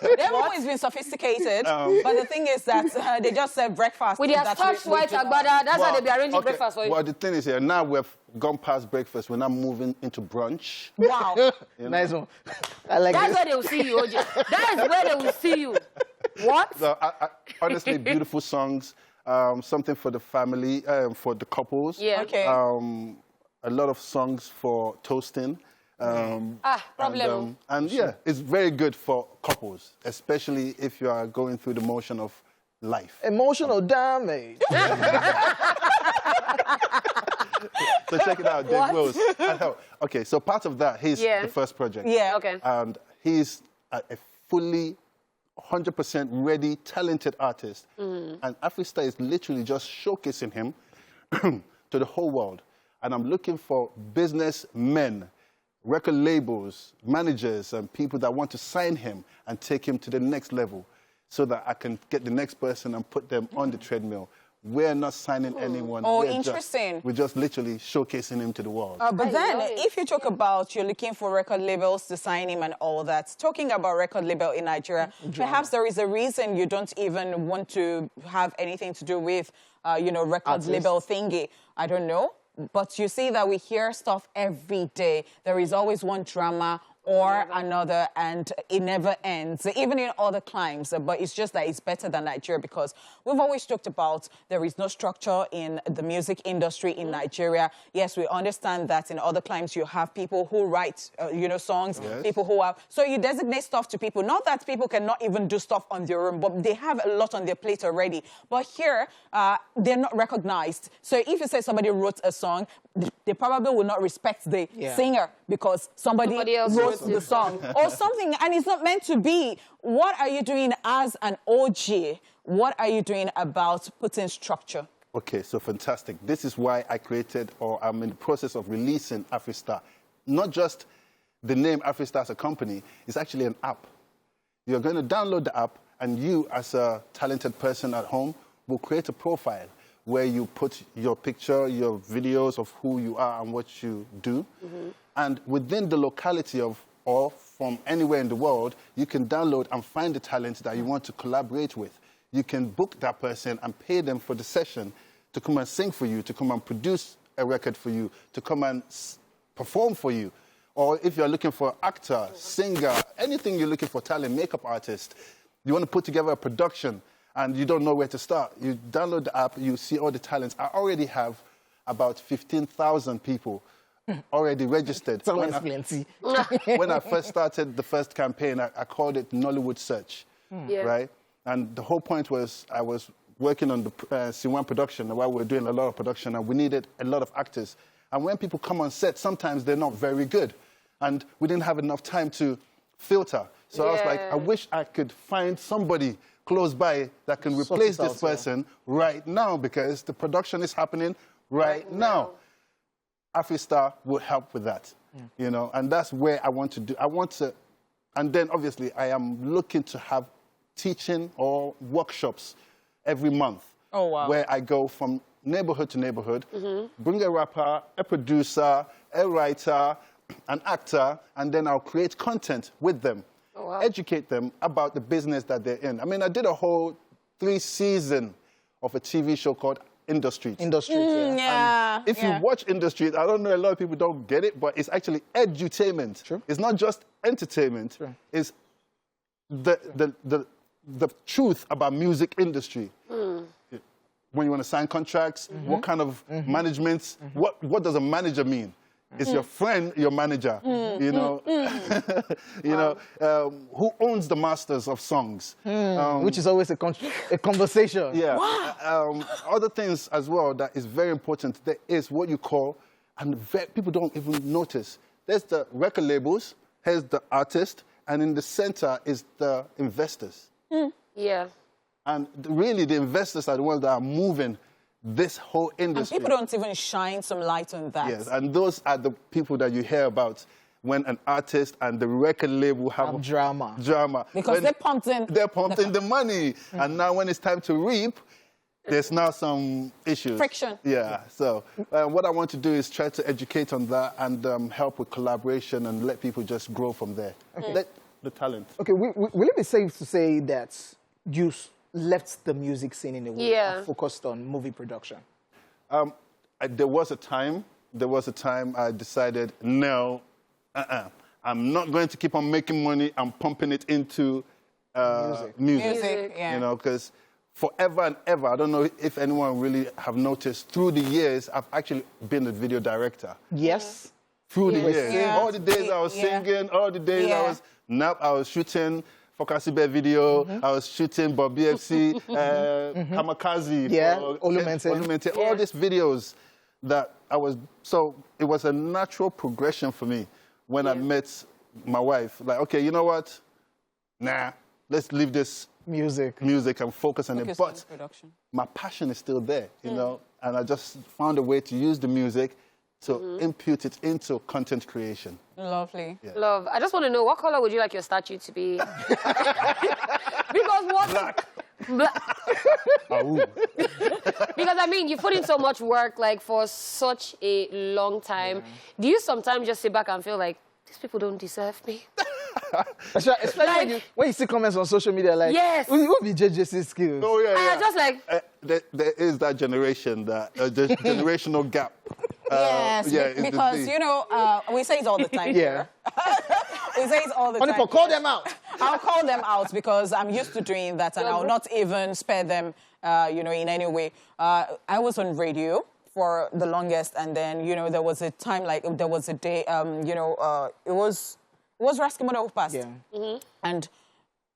They've always been sophisticated, but the thing is that they just serve breakfast.
With their starched white agbada, that's how they be arranging breakfast for you.
Well, the thing is here, now we've gone past breakfast, we're now moving into brunch.
Wow.
Nice one. I like
That's
this.
where they will see you, OJ. That is where they will see you. What?
So, honestly, beautiful songs, something for the family, for the couples.
Yeah.
Okay.
A lot of songs for toasting.
Problem.
And yeah, it's very good for couples, especially if you are going through the motion of life.
Emotional damage.
So check it out, Dave Wills. Okay, so part of that, he's the first project.
Yeah.
Okay.
And he's a fully 100% ready, talented artist. And Afrista is literally just showcasing him to the whole world. And I'm looking for businessmen, record labels, managers, and people that want to sign him and take him to the next level so that I can get the next person and put them on the treadmill. We're not signing anyone.
Oh, interesting.
We're just literally showcasing him to the world.
But then, if you talk about you're looking for record labels to sign him and all that, talking about record label in Nigeria, perhaps there is a reason you don't even want to have anything to do with, record label thingy. I don't know. But you see that we hear stuff every day. There is always one drama or another, and it never ends, even in other climes. But it's just that it's better than Nigeria because we've always talked about there is no structure in the music industry in Nigeria. Yes, we understand that in other climes you have people who write, songs, people who have... So you designate stuff to people. Not that people cannot even do stuff on their own, but they have a lot on their plate already. But here, they're not recognized. So if you say somebody wrote a song, they probably will not respect the singer because somebody else wrote the song or something, and it's not meant to be. What are you doing as an OG? What are you doing about putting structure?
Okay, so fantastic. This is why I created, or I'm in the process of releasing Afrista. Not just the name Afrista as a company, it's actually an app. You're going to download the app, and you, as a talented person at home, will create a profile where you put your picture, your videos of who you are and what you do. And within the locality of, or from anywhere in the world, you can download and find the talent that you want to collaborate with. You can book that person and pay them for the session to come and sing for you, to come and produce a record for you, to come and perform for you. Or if you're looking for an actor, singer, anything you're looking for, talent, makeup artist, you want to put together a production, and you don't know where to start. You download the app, you see all the talents. I already have about 15,000 people already registered. When I first started the first campaign, I called it Nollywood Search, right? And the whole point was I was working on the C1 production while we were doing a lot of production, and we needed a lot of actors. And when people come on set, sometimes they're not very good. And we didn't have enough time to filter. So I was like, I wish I could find somebody close by that can replace this person right now because the production is happening right now. Afrista will help with that, and that's where I want to do. And then obviously I am looking to have teaching or workshops every month
Oh, wow.
Where I go from neighborhood to neighborhood, bring a rapper, a producer, a writer, an actor, and then I'll create content with them, educate them about the business that they're in. I mean, I did a whole 3-season of a TV show called Industry.
Yeah.
If you watch Industry, I don't know, a lot of people don't get it, but it's actually edutainment.
True.
It's not just entertainment. True. It's the truth about music industry. When you want to sign contracts, what kind of management, what does a manager mean? Is your friend your manager? You know, who owns the masters of songs?
Which is always a conversation.
Yeah. Other things as well that is very important. There is what you call, and people don't even notice. There's the record labels, here's the artist, and in the center is the investors.
Yeah.
And really, the investors are the ones that are moving this whole industry.
And people don't even shine some light on that.
Yes, and those are the people that you hear about when an artist and the record label have
drama.
Because they're pumped in.
They're pumped in the money. And now when it's time to reap, there's now some issues.
Friction.
Yeah, so what I want to do is try to educate on that and help with collaboration and let people just grow from there. Let the talent.
Okay, will it be safe to say that you left the music scene in a way and focused on movie production?
There was a time I decided, no, I'm not going to keep on making money. I'm pumping it into music.
Yeah.
You know, because forever and ever, I don't know if anyone really have noticed, through the years, I've actually been a video director.
Yes.
Through the years.
Yeah.
All the days I was singing, all the days I was shooting Fokasibe video, I was shooting Bob BFC, Kamikaze,
Olumente.
all these videos that I was, so it was a natural progression for me when I met my wife. Like, okay, you know what? Nah, let's leave this music and focus on it. But my passion is still there, you know, and I just found a way to use the music to impute it into content creation.
Lovely.
Yeah.
Love. I just want to know, what color would you like your statue to be? Because what? Black. Because, I mean, you put in so much work, like, for such a long time. Do you sometimes just sit back and feel like, these people don't deserve me?
Especially like, when you see comments on social media like, who be JJC's skills?
Oh, yeah,
yeah. Just like...
there is that generation, that generational gap.
Yes, because, you know, we say it all the time here. We say it all the time.
Call them out.
I'll call them out because I'm used to doing that, and I'll not even spare them, you know, in any way. I was on radio for the longest, and then, you know, there was a time, like, there was a day, you know, it was Raskimoto who passed. Yeah. And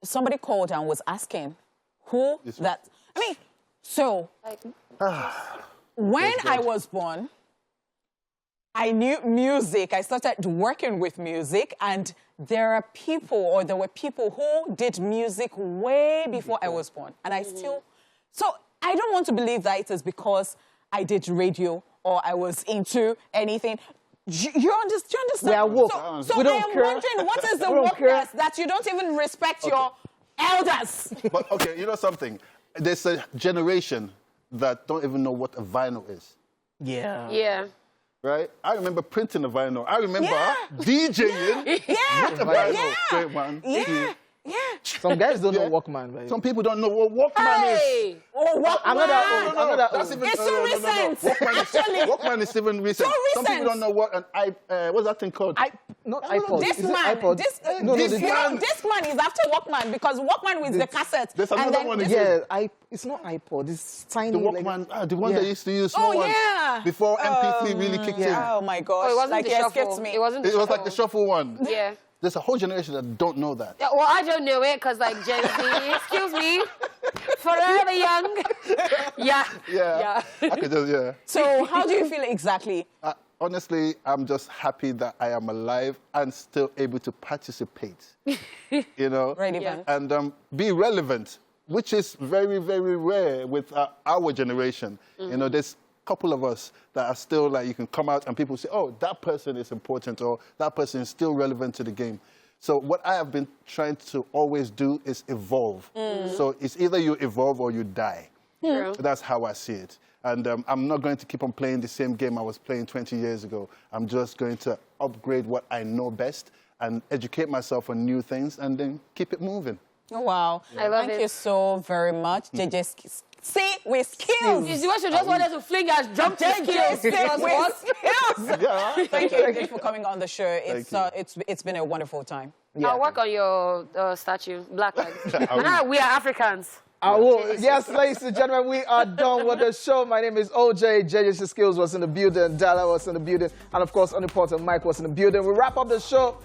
somebody called and was asking who that... I mean, so, when I was born, I knew music. I started working with music, and there were people who did music way before I was born. And I still... So, I don't want to believe that it is because I did radio or I was into anything. You understand?
We are woke.
So I am wondering, what is the wokeness that you don't even respect your elders?
But, okay, you know something? There's a generation that don't even know what a vinyl is.
Yeah.
Yeah.
Right? I remember printing a vinyl. I remember DJing with a vinyl.
Yeah.
Some guys don't know Walkman, right?
Some people don't know what Walkman is.
Oh, Walkman.
That's
even, it's so recent.
Walkman is even recent.
So
Some people don't know what what's that thing called?
Not iPod.
Discman. Discman is after Walkman because Walkman with the cassette.
There's another one.
It's not iPod. It's tiny.
The Walkman, the one they used to use before MP3 really kicked in.
Oh my gosh!
It wasn't the shuffle. It wasn't the shuffle.
It was like the shuffle one.
Yeah.
There's a whole generation that don't know that.
Yeah, well, I don't know it because, like, Gen Z, excuse me, forever young. Yeah.
I could just,
So how do you feel exactly?
Honestly, I'm just happy that I am alive and still able to participate, you know, and be relevant, which is very, very rare with our generation. You know, there's a couple of us that are still like, you can come out and people say, oh, that person is important or that person is still relevant to the game. So what I have been trying to always do is evolve. So it's either you evolve or you die.
True.
That's how I see it. And I'm not going to keep on playing the same game I was playing 20 years ago. I'm just going to upgrade what I know best and educate myself on new things and then keep it moving.
Oh, wow.
I love
Thank
it.
you so very much, JJ. See, with skills.
You see what she just wanted to fling us, jump to skills. Because what?
Skills. Thank you again for coming on the show. It's been a wonderful time.
Yeah.
I'll work on your statue, Black Lives. We are Africans.
I will. Yes, ladies and gentlemen, we are done with the show. My name is OJ. JJ Skills was in the building. Dala was in the building. And, of course, Oniport and Mike was in the building. We wrap up the show.